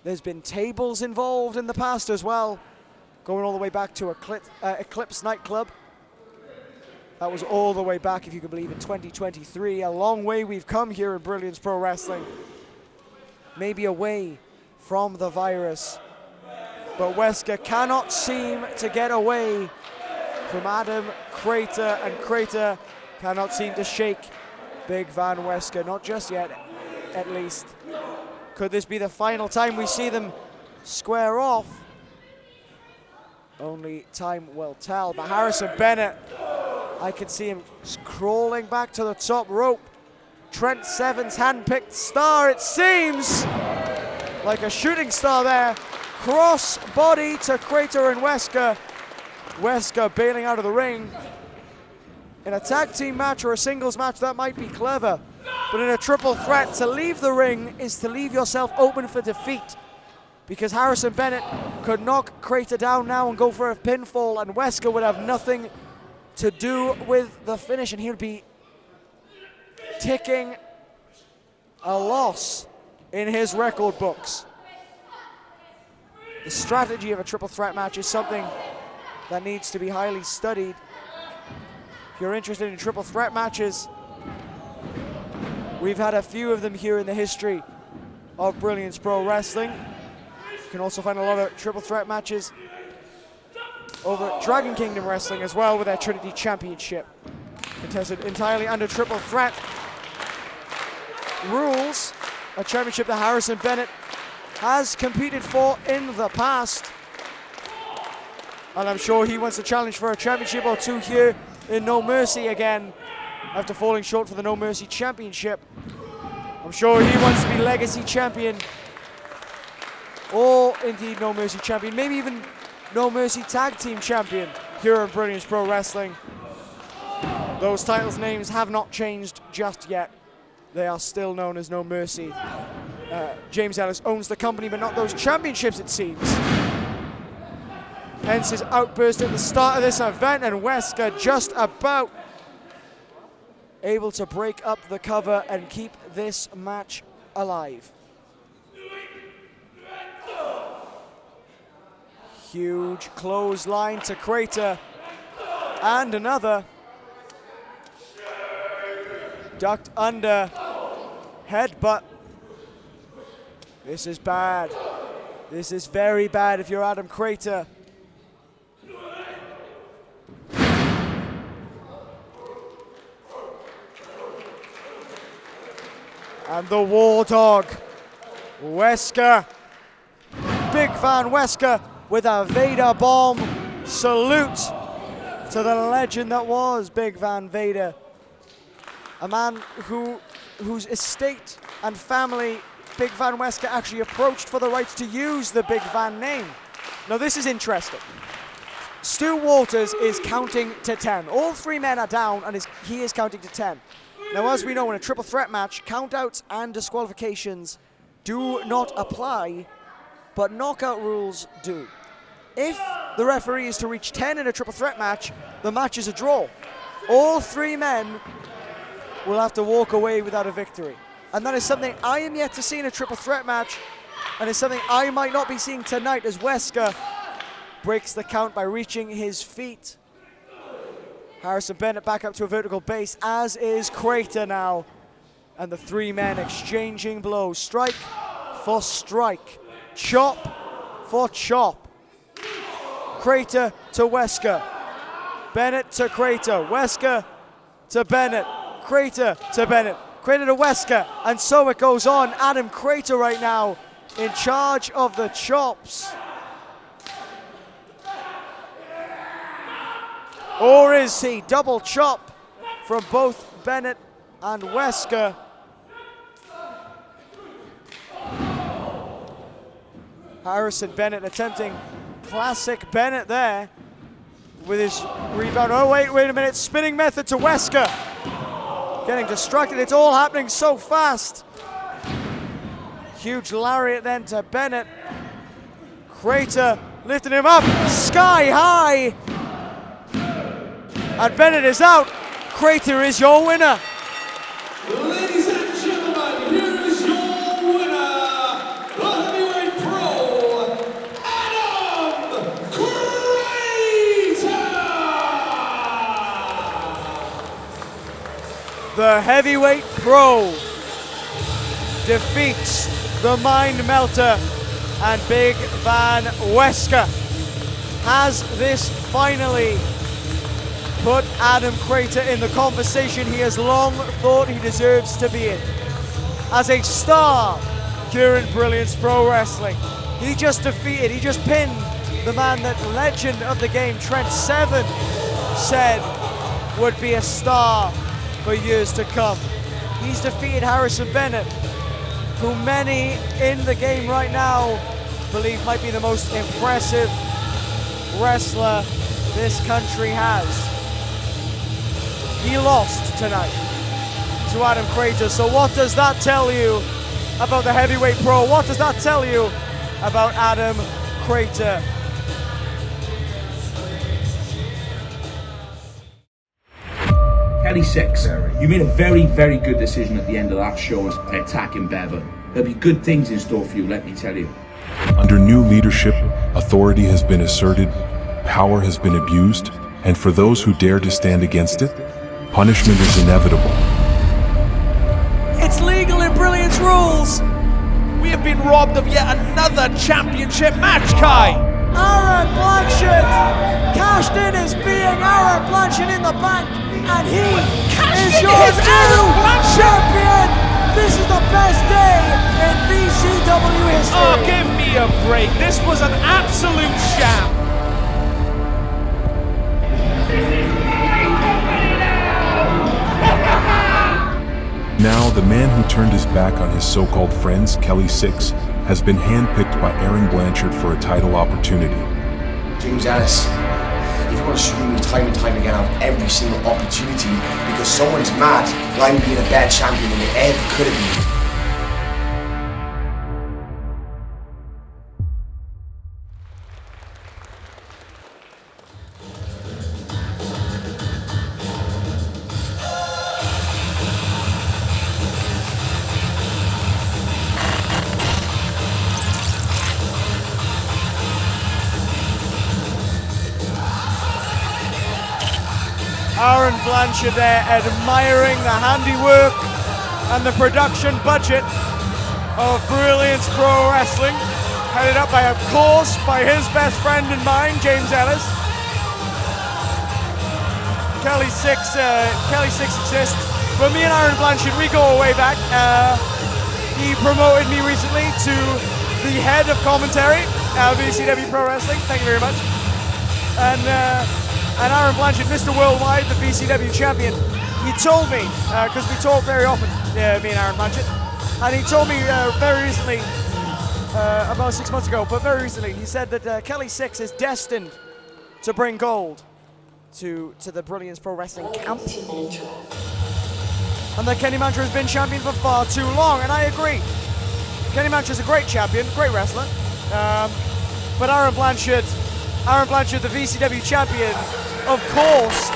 There's been tables involved in the past as well, going all the way back to Eclipse nightclub. That was all the way back, if you can believe, in 2023. A long way we've come here in Brilliance Pro Wrestling. Maybe away from the virus. But Wesker cannot seem to get away from Adam Crater, and Crater cannot seem to shake Big Van Wesker, not just yet, at least. Could this be the final time we see them square off? Only time will tell. But Harrison Bennett, I can see him crawling back to the top rope. Trent Seven's hand-picked star, it seems. Like a shooting star there. Cross body to Crater and Wesker. Wesker bailing out of the ring. In a tag team match or a singles match, that might be clever. But in a triple threat, to leave the ring is to leave yourself open for defeat. Because Harrison Bennett could knock Crater down now and go for a pinfall, and Wesker would have nothing to do with the finish, and he would be ticking a loss in his record books. The strategy of a triple threat match is something that needs to be highly studied. If you're interested in triple threat matches, we've had a few of them here in the history of Brilliance Pro Wrestling. You can also find a lot of triple threat matches over at Dragon Kingdom Wrestling as well, with their Trinity Championship. Contested entirely under triple threat rules, a championship that Harrison Bennett has competed for in the past. And I'm sure he wants to challenge for a championship or two here in No Mercy again, after falling short for the No Mercy Championship. I'm sure he wants to be Legacy Champion, or indeed No Mercy Champion, maybe even No Mercy Tag Team Champion. here at Brilliance Pro Wrestling. Those titles' names have not changed just yet. They are still known as No Mercy. James Ellis owns the company, but not those championships, it seems. Hence his outburst at the start of this event, and Wesker just about able to break up the cover and keep this match alive. Huge clothesline to Crater, and another. Ducked under, headbutt. This is bad. This is very bad if you're Adam Crater. And the War Dog, Wesker. Big Van Wesker with a Vader bomb. Salute to the legend that was Big Van Vader. A man whose estate and family Big Van Wesker actually approached for the rights to use the Big Van name. Now this is interesting. Stu Walters is counting to 10. All three men are down and he is counting to 10. Now as we know, in a triple threat match, countouts and disqualifications do not apply, but knockout rules do. If the referee is to reach 10 in a triple threat match, the match is a draw. All three men will have to walk away without a victory. And that is something I am yet to see in a triple threat match, and it's something I might not be seeing tonight as Wesker breaks the count by reaching his feet. Harrison Bennett back up to a vertical base, as is Crater now. And the three men exchanging blows. Strike for strike. Chop for chop. Crater to Wesker. Bennett to Crater. Wesker to Bennett. Crater to Bennett. Crater to Wesker. And so it goes on. Adam Crater right now in charge of the chops. Or is he? Double chop from both Bennett and Wesker. Harrison Bennett attempting classic Bennett there with his rebound. Oh, wait a minute. Spinning method to Wesker. Getting distracted. It's all happening so fast. Huge lariat then to Bennett. Crater lifting him up sky high. And Bennett is out. Crater is your winner. Ladies and gentlemen, here is your winner, the heavyweight pro, Adam Crater! The heavyweight pro defeats the Mind Melter, and Big Van Wesker has this finally put Adam Crater in the conversation he has long thought he deserves to be in. As a star here in Brilliance Pro Wrestling, he just pinned the man that legend of the game, Trent Seven, said would be a star for years to come. He's defeated Harrison Bennett, who many in the game right now believe might be the most impressive wrestler this country has. He lost tonight to Adam Crater. So what does that tell you about the heavyweight pro? What does that tell you about Adam Crater? Kelly 6, you made a very, very good decision at the end of that show attacking Bevon. There'll be good things in store for you, let me tell you. Under new leadership, authority has been asserted, power has been abused, and for those who dare to stand against it, punishment is inevitable. It's legal in Brilliance rules. We have been robbed of yet another championship match, Kai. Aaron Blanchard cashed in as being Aaron Blanchard in the bank, and he is your new champion. This is the best day in VCW history. Oh, give me a break. This was an absolute sham. Now, the man who turned his back on his so-called friends, Kelly 6, has been handpicked by Aaron Blanchard for a title opportunity. James Ellis, You've got to screw me time and time again on every single opportunity because someone's mad that I'm being a better champion than they ever could have been. Aaron Blanchard there admiring the handiwork and the production budget of Brilliance Pro Wrestling, headed up by, of course, by his best friend and mine, James Ellis. Kelly 6 exists, but me and Aaron Blanchard, we go way back. He promoted me recently to the head of commentary at VCW Pro Wrestling. Thank you very much. And Aaron Blanchard, Mr. Worldwide, the VCW champion, he told me, because we talk very often, me and Aaron Blanchard, and he told me very recently, about 6 months ago, but very recently, he said that Kelly 6 is destined to bring gold to the Brilliance Pro Wrestling camp. And that Kenny Mantra has been champion for far too long, and I agree. Kenny Mantra is a great champion, great wrestler, but Aaron Blanchard, the VCW champion, of course,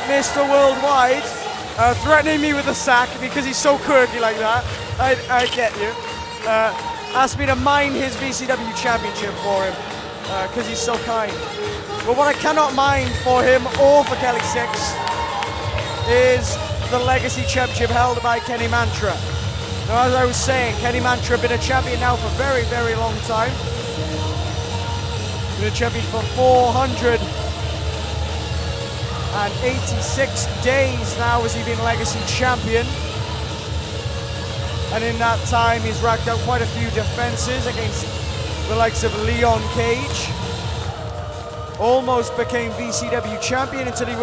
Mr. Worldwide, threatening me with a sack because he's so quirky like that. I get you. Asked me to mine his VCW championship for him because he's so kind. But what I cannot mine for him or for Kelly 6 is the Legacy Championship held by Kenny Mantra. Now, as I was saying, Kenny Mantra been a champion now for a very, very long time. Been a champion for 486 days now as he's been Legacy Champion. And in that time, he's racked out quite a few defenses against the likes of Leon Cage. Almost became VCW champion until he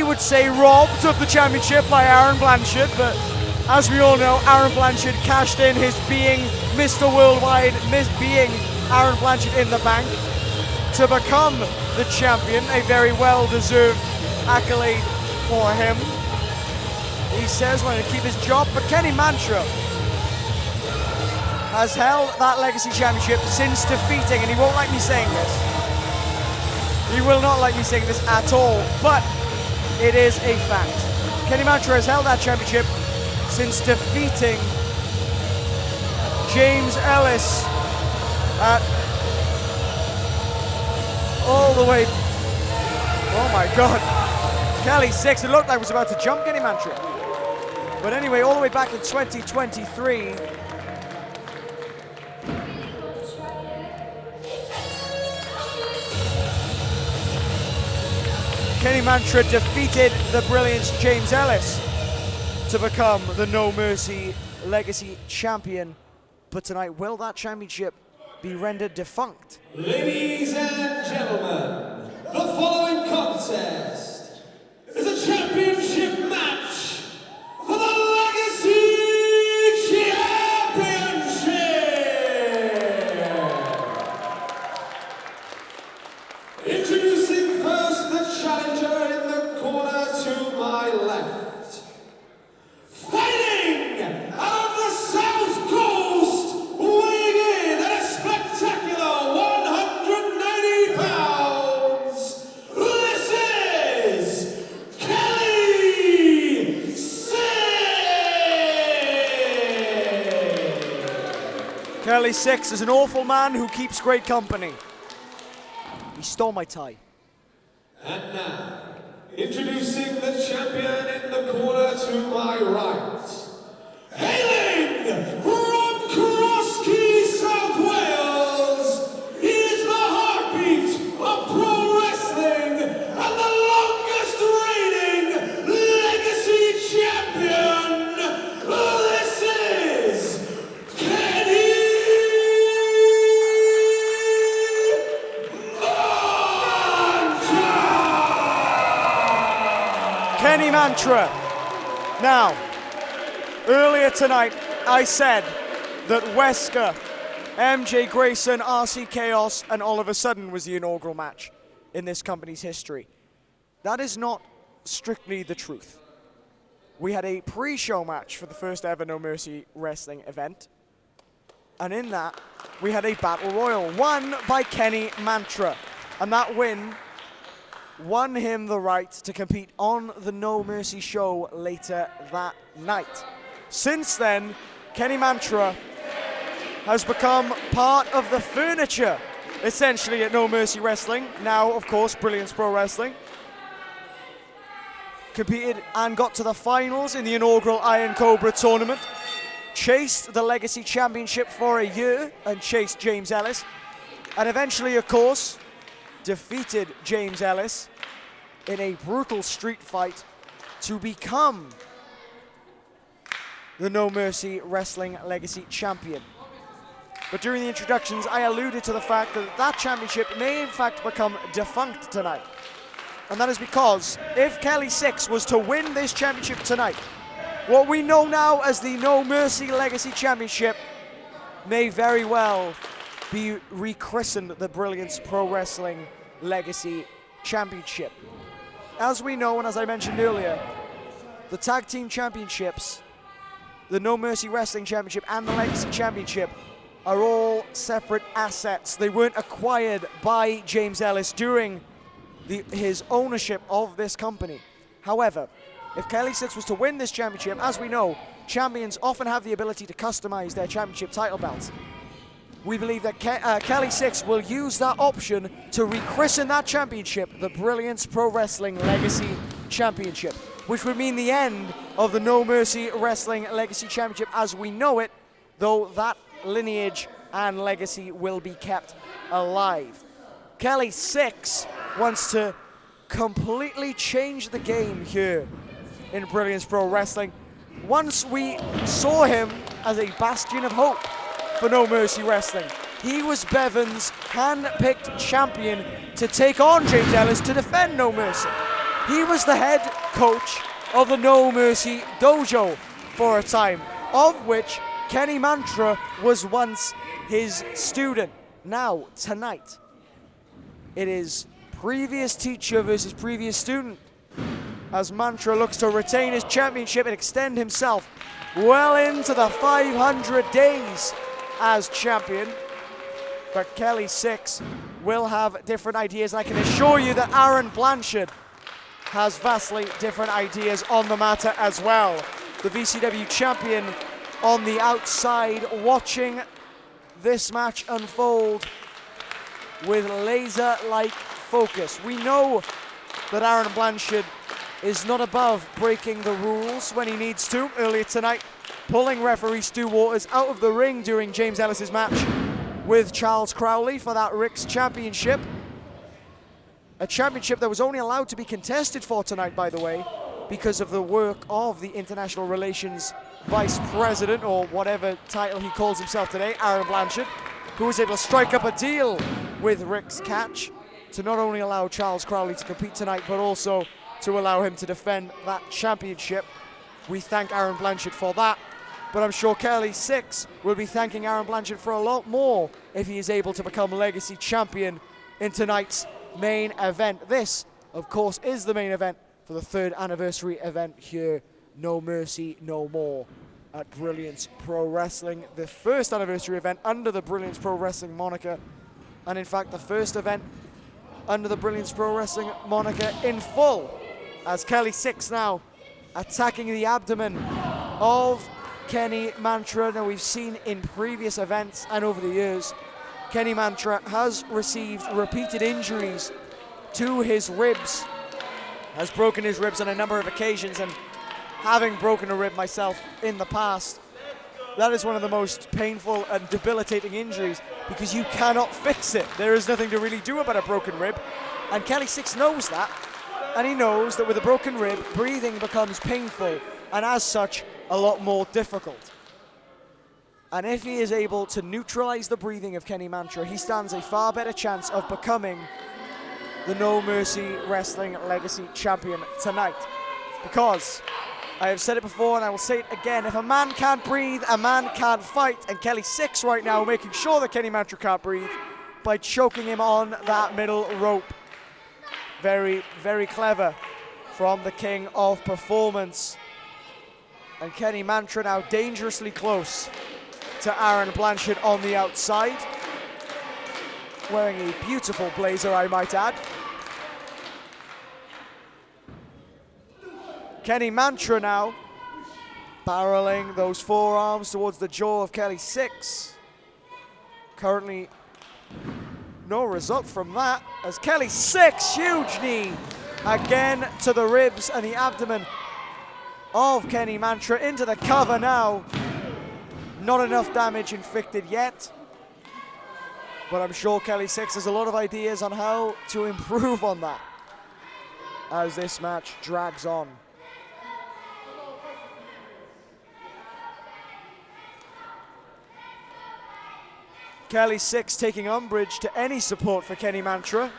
would say, robbed of the championship by Aaron Blanchard. But as we all know, Aaron Blanchard cashed in his being Mr. Worldwide, being Aaron Blanchard in the bank, to become the champion, a very well-deserved accolade for him. He says wanting to keep his job, but Kenny Mantra has held that Legacy Championship since defeating, and he won't like me saying this. He will not like me saying this at all, but it is a fact. Kenny Mantra has held that championship since defeating James Ellis at all the way. Oh my God. Kelly 6, it looked like it was about to jump Kenny Mantra. But anyway, all the way back in 2023. Kenny Mantra defeated the Brilliance James Ellis to become the No Mercy Legacy Champion. But tonight, will that championship be rendered defunct? Ladies and gentlemen, the following contest is a championship match for the Legacy Championship! Introducing first the challenger in the corner to my left. Fighting out of the South Coast, weighing in at a spectacular 190 pounds, this is Kelly 6! Kelly 6 is an awful man who keeps great company. He stole my tie. And now, introducing the champion in the corner to my right. Hailing from Crosskey, South Wales, he is the heartbeat of pro wrestling and the longest reigning Legacy Champion. This is Kenny Kenny Mantra. Now, earlier tonight, I said that Wesker MJ Grayson, RC Chaos, and all of a sudden was the inaugural match in this company's history. That is not strictly the truth. We had a pre-show match for the first ever No Mercy wrestling event. And in that, we had a battle royal won by Kenny Mantra. And that win won him the right to compete on the No Mercy show later that night. Since then, Kenny Mantra has become part of the furniture, essentially, at No Mercy Wrestling. Now, of course, Brilliance Pro Wrestling. Competed and got to the finals in the inaugural Iron Cobra tournament. Chased the Legacy Championship for a year and chased James Ellis. And eventually, of course, defeated James Ellis in a brutal street fight to become the No Mercy Wrestling Legacy Champion. But during the introductions, I alluded to the fact that that championship may in fact become defunct tonight. And that is because if Kelly 6 was to win this championship tonight, what we know now as the No Mercy Legacy Championship may very well be rechristened the Brilliance Pro Wrestling Legacy Championship. As we know, and as I mentioned earlier, the Tag Team Championships, the No Mercy Wrestling Championship, and the Legacy Championship are all separate assets. They weren't acquired by James Ellis during his ownership of this company. However, if Kelly 6 was to win this championship, as we know, champions often have the ability to customize their championship title belts. We believe that Kelly 6 will use that option to rechristen that championship the Brilliance Pro Wrestling Legacy Championship, which would mean the end of the No Mercy Wrestling Legacy Championship as we know it, though that lineage and legacy will be kept alive. Kelly 6 wants to completely change the game here in Brilliance Pro Wrestling. Once we saw him as a bastion of hope for No Mercy Wrestling. He was Bevon's hand-picked champion to take on James Ellis to defend No Mercy. He was the head coach of the No Mercy Dojo for a time, of which Kenny Mantra was once his student. Now, tonight, it is previous teacher versus previous student, as Mantra looks to retain his championship and extend himself well into the 500 days as champion. But Kelly 6 will have different ideas, and I can assure you that Aaron Blanchard has vastly different ideas on the matter as well. The VCW champion on the outside watching this match unfold with laser-like focus. We know that Aaron Blanchard is not above breaking the rules when he needs to. Earlier tonight, pulling referee Stu Waters out of the ring during James Ellis's match with Charles Crowley for that Rick's Championship. A championship that was only allowed to be contested for tonight, by the way, because of the work of the International Relations Vice President, or whatever title he calls himself today, Aaron Blanchard, who was able to strike up a deal with Rick's Catch to not only allow Charles Crowley to compete tonight, but also to allow him to defend that championship. We thank Aaron Blanchard for that, but I'm sure Kelly 6 will be thanking Aaron Blanchard for a lot more if he is able to become Legacy Champion in tonight's main event. This, of course, is the main event for the 3rd anniversary event here, No Mercy, No More, at Brilliance Pro Wrestling. The 1st anniversary event under the Brilliance Pro Wrestling moniker, and in fact the first event under the Brilliance Pro Wrestling moniker in full, as Kelly 6 now attacking the abdomen of Kenny Mantra. Now, we've seen in previous events and over the years, Kenny Mantra has received repeated injuries to his ribs, has broken his ribs on a number of occasions, and having broken a rib myself in the past, that is one of the most painful and debilitating injuries because you cannot fix it. There is nothing to really do about a broken rib, and Kelly 6 knows that, and he knows that with a broken rib, breathing becomes painful, and as such, a lot more difficult. And if he is able to neutralize the breathing of Kenny Mantra, he stands a far better chance of becoming the No Mercy Wrestling Legacy Champion tonight. Because, I have said it before and I will say it again. If a man can't breathe, a man can't fight. And Kelly 6 right now making sure that Kenny Mantra can't breathe by choking him on that middle rope. Very, very clever from the king of performance. And Kenny Mantra now dangerously close to Aaron Blanchard on the outside. Wearing a beautiful blazer, I might add. Kenny Mantra now barreling those forearms towards the jaw of Kelly 6. Currently no result from that, as Kelly 6, huge knee again to the ribs and the abdomen of Kenny Mantra into the cover now. Not enough damage inflicted yet, but I'm sure Kelly 6 has a lot of ideas on how to improve on that as this match drags on. Kelly 6 taking umbrage to any support for Kenny Mantra.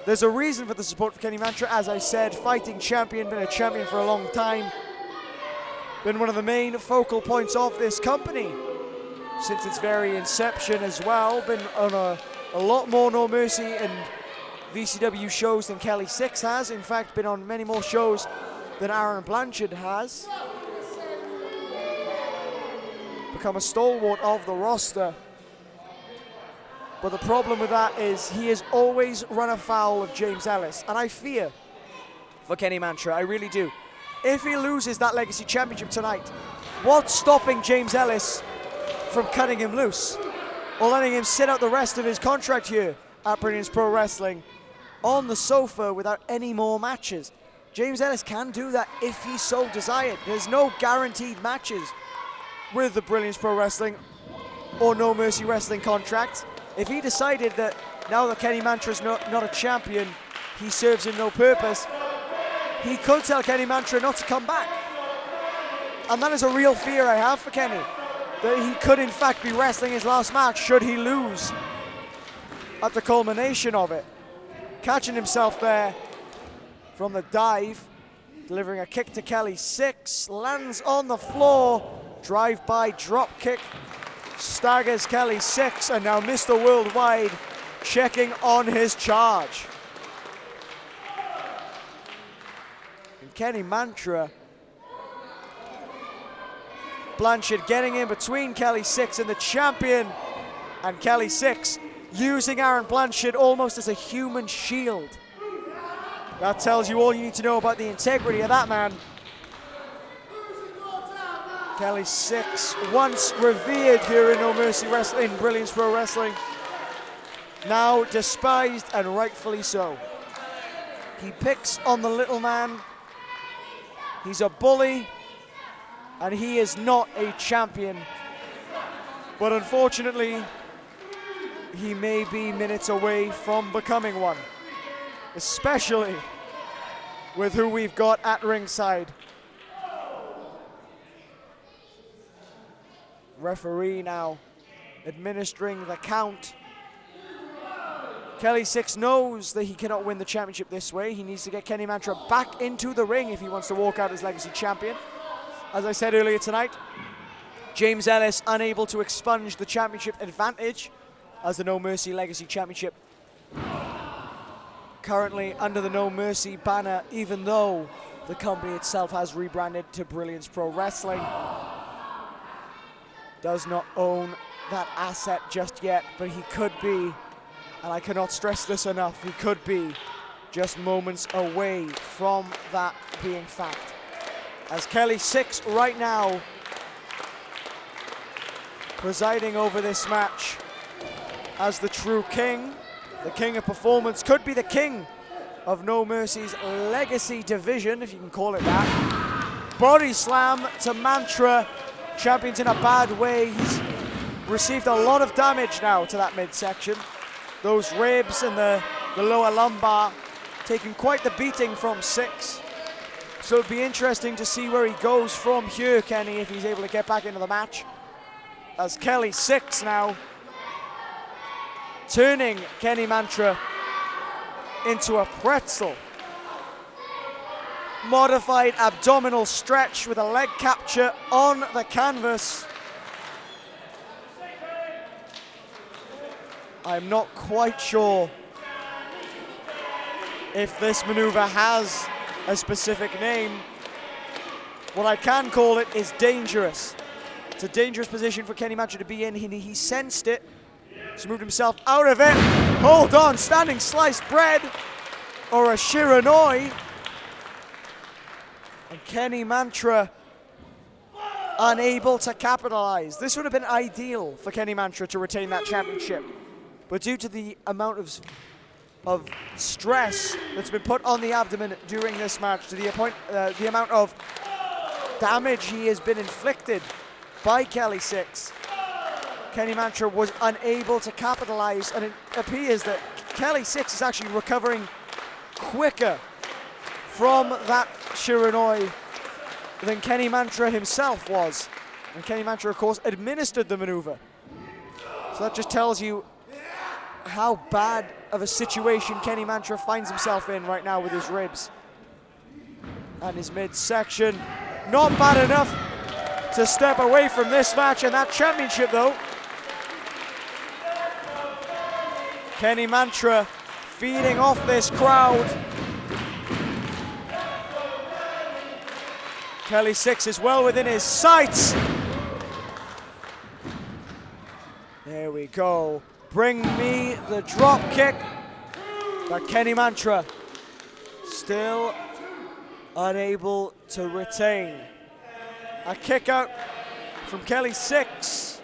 There's a reason for the support for Kenny Mantra. As I said, fighting champion, been a champion for a long time. Been one of the main focal points of this company since its very inception as well. Been on a lot more No Mercy and VCW shows than Kelly 6 has. In fact, been on many more shows than Aaron Blanchard has. Become a stalwart of the roster. But the problem with that is he has always run afoul of James Ellis, and I fear for Kenny Mantra, I really do. If he loses that Legacy Championship tonight, what's stopping James Ellis from cutting him loose or letting him sit out the rest of his contract here at Brilliance Pro Wrestling on the sofa without any more matches? James Ellis can do that if he so desired. There's no guaranteed matches with the Brilliance Pro Wrestling or No Mercy Wrestling contract. If he decided that now that Kenny Mantra is not a champion, he serves him no purpose, he could tell Kenny Mantra not to come back. And that is a real fear I have for Kenny, that he could in fact be wrestling his last match should he lose at the culmination of it. Catching himself there from the dive, delivering a kick to Kelly 6, lands on the floor, drive-by drop kick, staggers Kelly 6, and now Mr. Worldwide checking on his charge. And Kenny Mantra, Blanchard getting in between Kelly 6 and the champion, and Kelly 6 using Aaron Blanchard almost as a human shield. That tells you all you need to know about the integrity of that man. Kelly 6, once revered here in No Mercy Wrestling, in Brilliance Pro Wrestling, now despised and rightfully so. He picks on the little man. He's a bully, and he is not a champion. But unfortunately, he may be minutes away from becoming one, especially with who we've got at ringside. Referee now administering the count. Kelly 6 knows that he cannot win the championship this way. He needs to get Kenny Mantra back into the ring if he wants to walk out as Legacy Champion. As I said earlier tonight, James Ellis unable to expunge the championship advantage as the No Mercy Legacy Championship currently under the No Mercy banner, even though the company itself has rebranded to Brilliance Pro Wrestling. Does not own that asset just yet, but he could be, and I cannot stress this enough, he could be just moments away from that being fact. As Kelly 6 right now presiding over this match as the true king, the king of performance, could be the king of No Mercy's Legacy division, if you can call it that. Body slam to Mantra. Champion's in a bad way. He's received a lot of damage now to that midsection. Those ribs and the lower lumbar taking quite the beating from 6. So it'd be interesting to see where he goes from here, Kenny, if he's able to get back into the match. As Kelly 6 now turning Kenny Mantra into a pretzel. modified abdominal stretch with a leg capture on the canvas. I'm not quite sure if this maneuver has a specific name. What I can call it is dangerous. It's a dangerous position for Kenny Mantra to be in. He sensed it. He's moved himself out of it. Hold on, standing sliced bread or a Shiranoi. And Kenny Mantra unable to capitalize. This would have been ideal for Kenny Mantra to retain that championship. But due to the amount of stress that's been put on the abdomen during this match, to the amount of damage he has been inflicted by Kelly 6, Kenny Mantra was unable to capitalize, and it appears that Kelly 6 is actually recovering quicker from that Shiranoi than Kenny Mantra himself was. And Kenny Mantra, of course, administered the maneuver. So that just tells you how bad of a situation Kenny Mantra finds himself in right now with his ribs and his midsection. Not bad enough to step away from this match and that championship, though. Kenny Mantra feeding off this crowd. Kelly 6 is well within his sights. There we go. Bring me the drop kick. But Kenny Mantra still unable to retain. A kick out from Kelly 6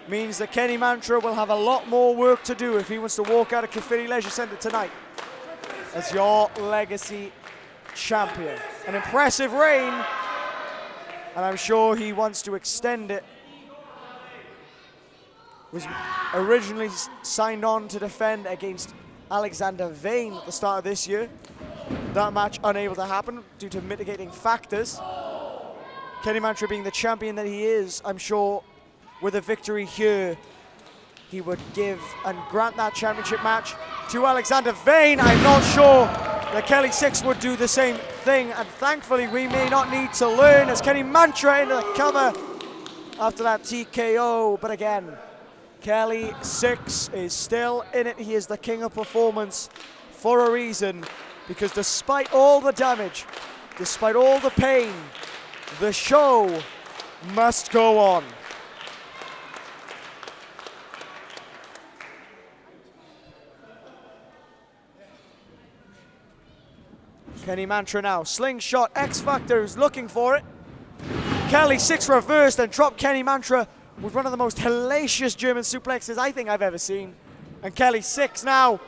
means that Kenny Mantra will have a lot more work to do if he wants to walk out of Kafiri Leisure Centre tonight as your legacy champion. An impressive reign, and I'm sure he wants to extend it. Was originally signed on to defend against Alexander Vane at the start of this year. That match unable to happen due to mitigating factors. Kenny Mantra being the champion that he is, I'm sure with a victory here, he would give and grant that championship match to Alexander Vane. I'm not sure that Kelly 6 would do the same thing, and thankfully we may not need to learn as Kenny Mantra into the cover after that TKO. But again, Kelly 6 is still in it. He is the king of performance for a reason, because despite all the damage, despite all the pain, the show must go on. Kenny Mantra now, slingshot, X Factor is looking for it. Kelly 6 reversed and dropped Kenny Mantra with one of the most hellacious German suplexes I think I've ever seen. And Kelly 6 now,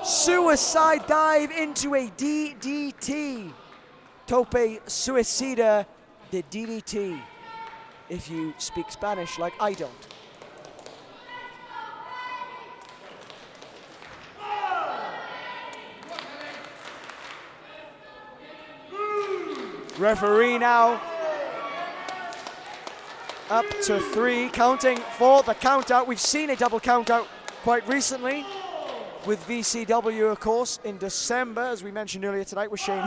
suicide dive into a DDT. Tope suicida de DDT, if you speak Spanish like I don't. Referee now up to 3, counting for the count out. We've seen a double count out quite recently with VCW, of course, in December, as we mentioned earlier tonight, with Shane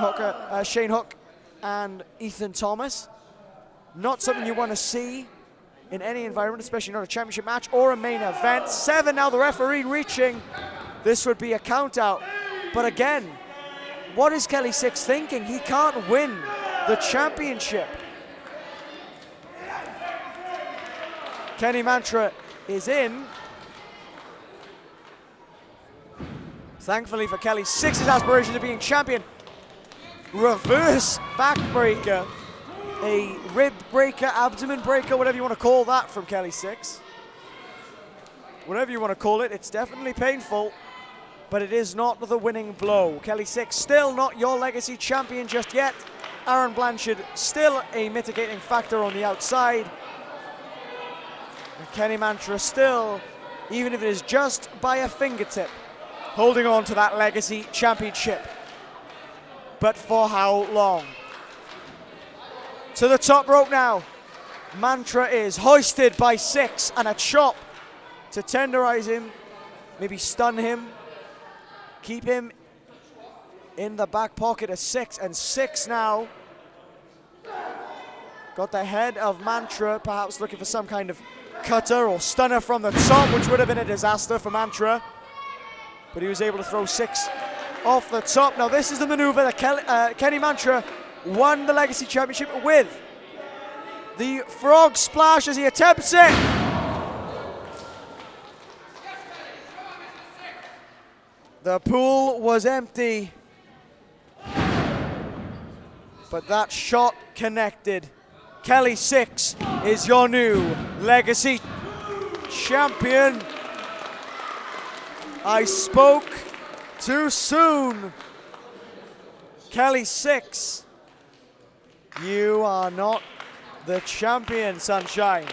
Hook and Ethan Thomas. Not something you want to see in any environment, especially not a championship match or a main event. 7 now, the referee reaching. This would be a count out. But again, what is Kelly 6 thinking? He can't win the championship. Kenny Mantra is in. Thankfully for Kelly 6's aspiration of being champion. Reverse backbreaker. A rib breaker, abdomen breaker, whatever you want to call that from Kelly 6. Whatever you want to call it, it's definitely painful, but it is not the winning blow. Kelly 6 still not your legacy champion just yet. Aaron Blanchard still a mitigating factor on the outside. And Kenny Mantra still, even if it is just by a fingertip, holding on to that legacy championship. But for how long? To the top rope now. Mantra is hoisted by 6, and a chop to tenderize him, maybe stun him, keep him in the back pocket of 6, and 6 now. Got the head of Mantra, perhaps looking for some kind of cutter or stunner from the top, which would have been a disaster for Mantra. But he was able to throw 6 off the top. Now this is the maneuver that Kenny Mantra won the Legacy Championship with. The frog splash as he attempts it. The pool was empty, but that shot connected. Kelly 6 is your new Legacy Champion. I spoke too soon. Kelly 6, you are not the champion, sunshine.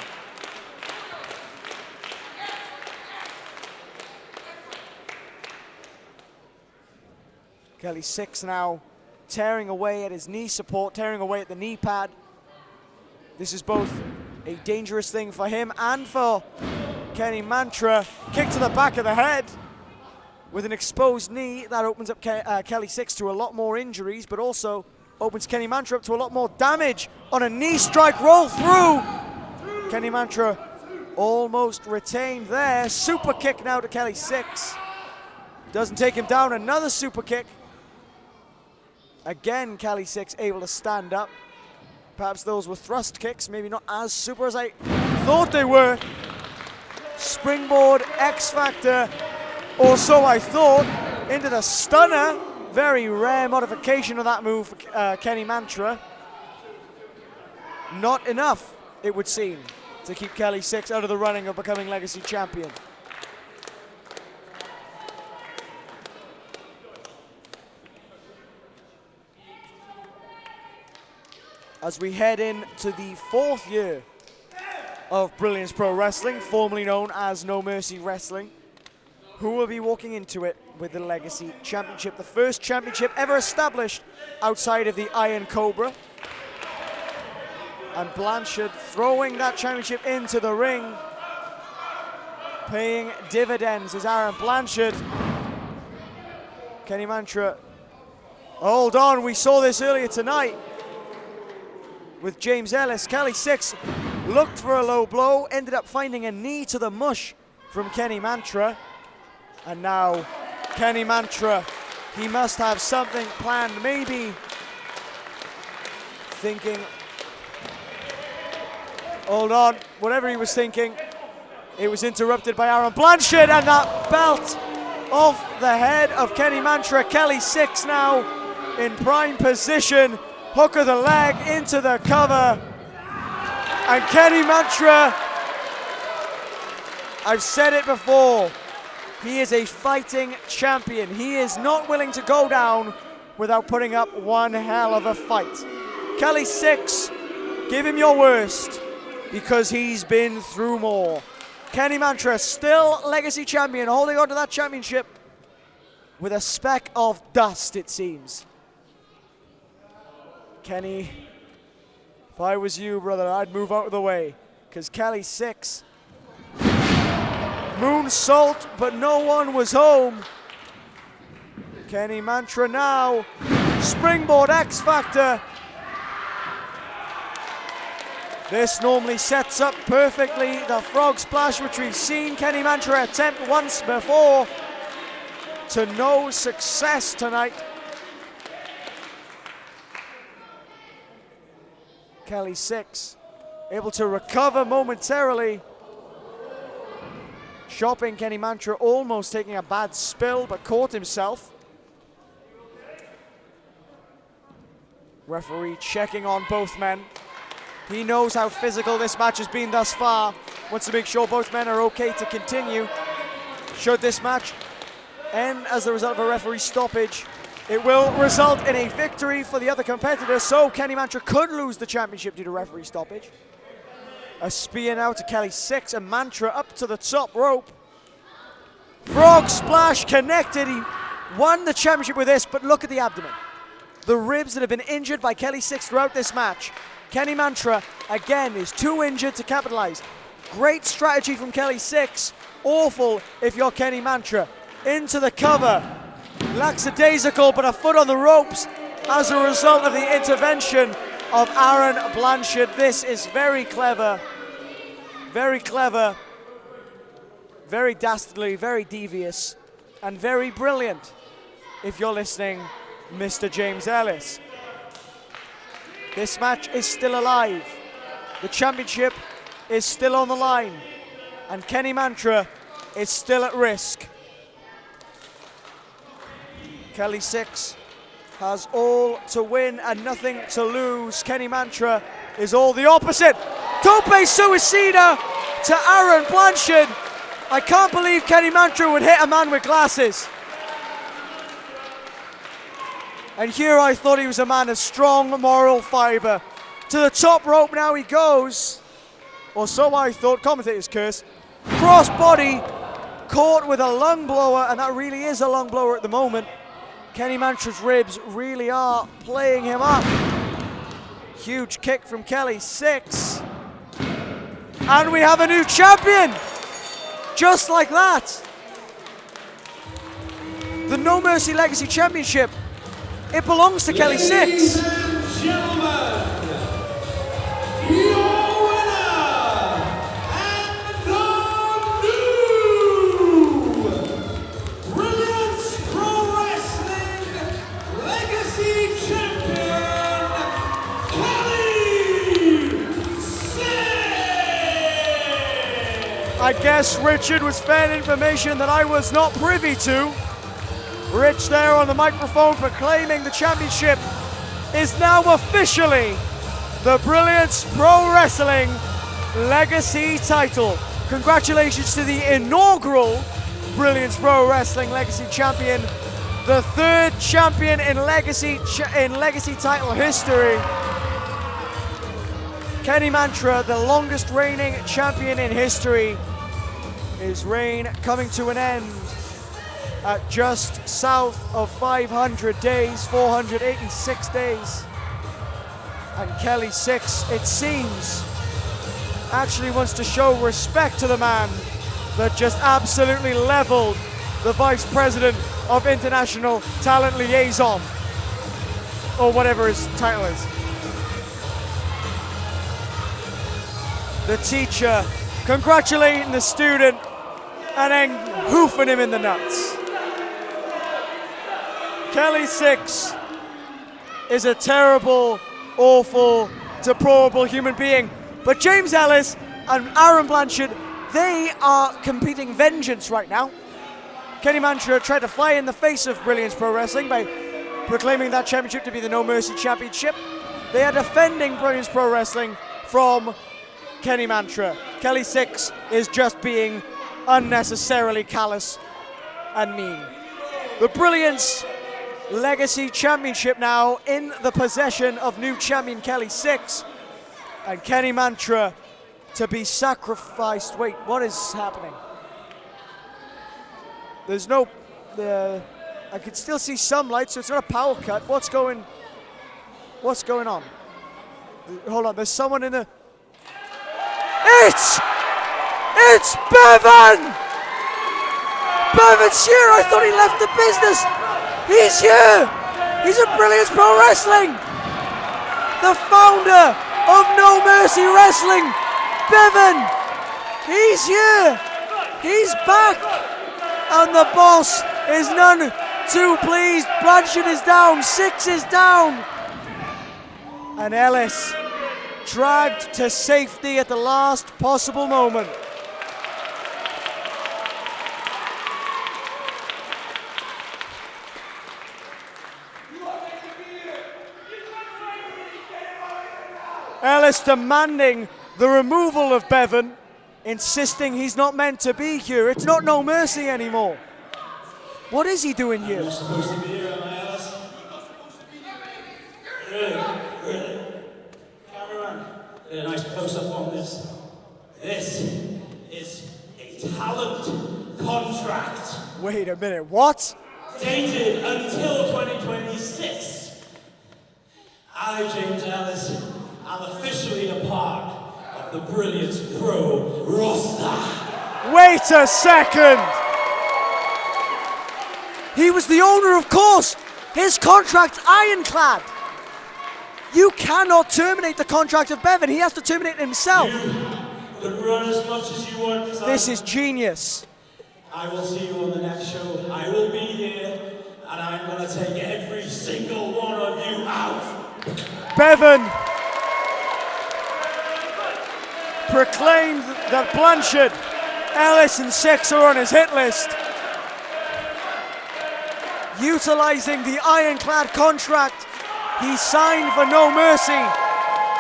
Kelly 6 now tearing away at his knee support, tearing away at the knee pad. This is both a dangerous thing for him and for Kenny Mantra. Kick to the back of the head with an exposed knee. That opens up Kelly 6 to a lot more injuries, but also opens Kenny Mantra up to a lot more damage on a knee strike. Roll through. Kenny Mantra almost retained there. Super kick now to Kelly 6. Doesn't take him down. Another super kick. Again, Kelly 6 able to stand up. Perhaps those were thrust kicks, maybe not as super as I thought they were. Springboard X Factor, or so I thought, into the stunner. Very rare modification of that move for Kenny Mantra. Not enough, it would seem, to keep Kelly 6 out of the running of becoming Legacy Champion. As we head into the 4th year of Brilliance Pro Wrestling, formerly known as No Mercy Wrestling, who will be walking into it with the Legacy Championship, the first championship ever established outside of the Iron Cobra. And Blanchard throwing that championship into the ring, paying dividends is Aaron Blanchard. Kenny Mantra, hold on, we saw this earlier tonight with James Ellis. Kelly 6 looked for a low blow, ended up finding a knee to the mush from Kenny Mantra. And now Kenny Mantra, he must have something planned, maybe thinking, hold on, whatever he was thinking, it was interrupted by Aaron Blanchard, and that belt off the head of Kenny Mantra. Kelly 6 now in prime position. Hook of the leg into the cover. And Kenny Mantra, I've said it before, he is a fighting champion. He is not willing to go down without putting up one hell of a fight. Kelly 6, give him your worst, because he's been through more. Kenny Mantra, still Legacy Champion, holding on to that championship with a speck of dust, it seems. Kenny, if I was you, brother, I'd move out of the way, because Kelly 6, moonsault, but no one was home. Kenny Mantra now, springboard X Factor. This normally sets up perfectly the frog splash, which we've seen Kenny Mantra attempt once before, to no success tonight. Kelly 6 able to recover momentarily. Shopping Kenny Mantra, almost taking a bad spill, but caught himself. Referee checking on both men. He knows how physical this match has been thus far. Wants to make sure both men are okay to continue. Should this match end as the result of a referee stoppage, it will result in a victory for the other competitor, so Kenny Mantra could lose the championship due to referee stoppage. A spear now to Kelly 6, and Mantra up to the top rope. Frog splash connected. He won the championship with this, but look at the abdomen. The ribs that have been injured by Kelly 6 throughout this match. Kenny Mantra, again, is too injured to capitalize. Great strategy from Kelly 6. Awful if you're Kenny Mantra. Into the cover. lackadaisical, but a foot on the ropes as a result of the intervention of Aaron Blanchard. This is very clever, very dastardly, very devious, and very brilliant, if you're listening, Mr. James Ellis. This match is still alive. The championship is still on the line, and Kenny Mantra is still at risk. Kelly 6 has all to win and nothing to lose. Kenny Mantra is all the opposite. Tope suicida to Aaron Blanchard. I can't believe Kenny Mantra would hit a man with glasses. And here I thought he was a man of strong moral fiber. To the top rope now he goes. Or so I thought, commentator's curse. Crossbody caught with a lung blower, and that really is a lung blower at the moment. Kenny Mantra's ribs really are playing him up. Huge kick from Kelly 6. And we have a new champion! Just like that. The No Mercy Legacy Championship. It belongs to Kelly 6. Ladies and gentlemen, your winner and the new Brilliance Pro Wrestling Legacy Champion, Kelly 6. I guess Richard was fed information that I was not privy to. Rich there on the microphone proclaiming the championship is now officially the Brilliance Pro Wrestling Legacy title. Congratulations to the inaugural Brilliance Pro Wrestling Legacy champion, the third champion in Legacy title history. Kenny Mantra, the longest reigning champion in history, his reign coming to an end at just south of 500 days, 486 days. And Kelly 6, it seems, actually wants to show respect to the man that just absolutely leveled the Vice President of International Talent Liaison, or whatever his title is. The teacher congratulating the student and then hoofing him in the nuts. Kelly 6 is a terrible, awful, deplorable human being. But James Ellis and Aaron Blanchard, they are competing vengeance right now. Kenny Mantra tried to fly in the face of Brilliance Pro Wrestling by proclaiming that championship to be the No Mercy Championship. They are defending Brilliance Pro Wrestling from Kenny Mantra. Kelly 6 is just being unnecessarily callous and mean. The Brilliance Legacy Championship now in the possession of new champion Kelly 6, and Kenny Mantra to be sacrificed. Wait, what is happening? There's no, I could still see some light, so it's not a power cut. What's going on? Hold on, there's someone in the, it's Bevon! Bevon's here, I thought he left the business. He's here! He's at Brilliance Pro Wrestling! The founder of No Mercy Wrestling, Bevon! He's here! He's back! And the boss is none too pleased. Blanchard is down, 6 is down! And Ellis dragged to safety at the last possible moment. Ellis demanding the removal of Bevon, insisting he's not meant to be here. It's not No Mercy anymore. What is he doing here? You're supposed to be here, am I, Ellis? Really? Cameraman, get a nice close-up on this. This is a talent contract. Wait a minute, what? Dated until 2026. I, James Ellis, am officially a part of the Brilliance Pro roster. Wait a second! He was the owner, of course. His contract's ironclad. You cannot terminate the contract of Bevon. He has to terminate it himself. You can run as much as you want. Son. This is genius. I will see you on the next show. I will be here, and I'm going to take every single one of you out. Bevon proclaimed that Blanchard, Ellis and Six are on his hit list. Utilizing the ironclad contract he signed for No Mercy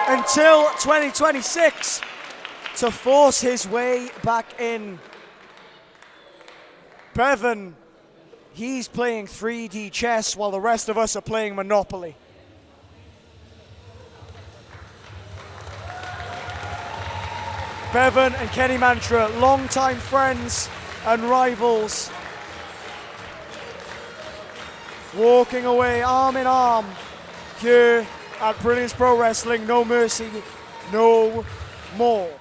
until 2026 to force his way back in. Bevon, he's playing 3D chess while the rest of us are playing Monopoly. Bevon and Kenny Mantra, longtime friends and rivals, walking away arm in arm here at Brilliance Pro Wrestling. No Mercy, no more.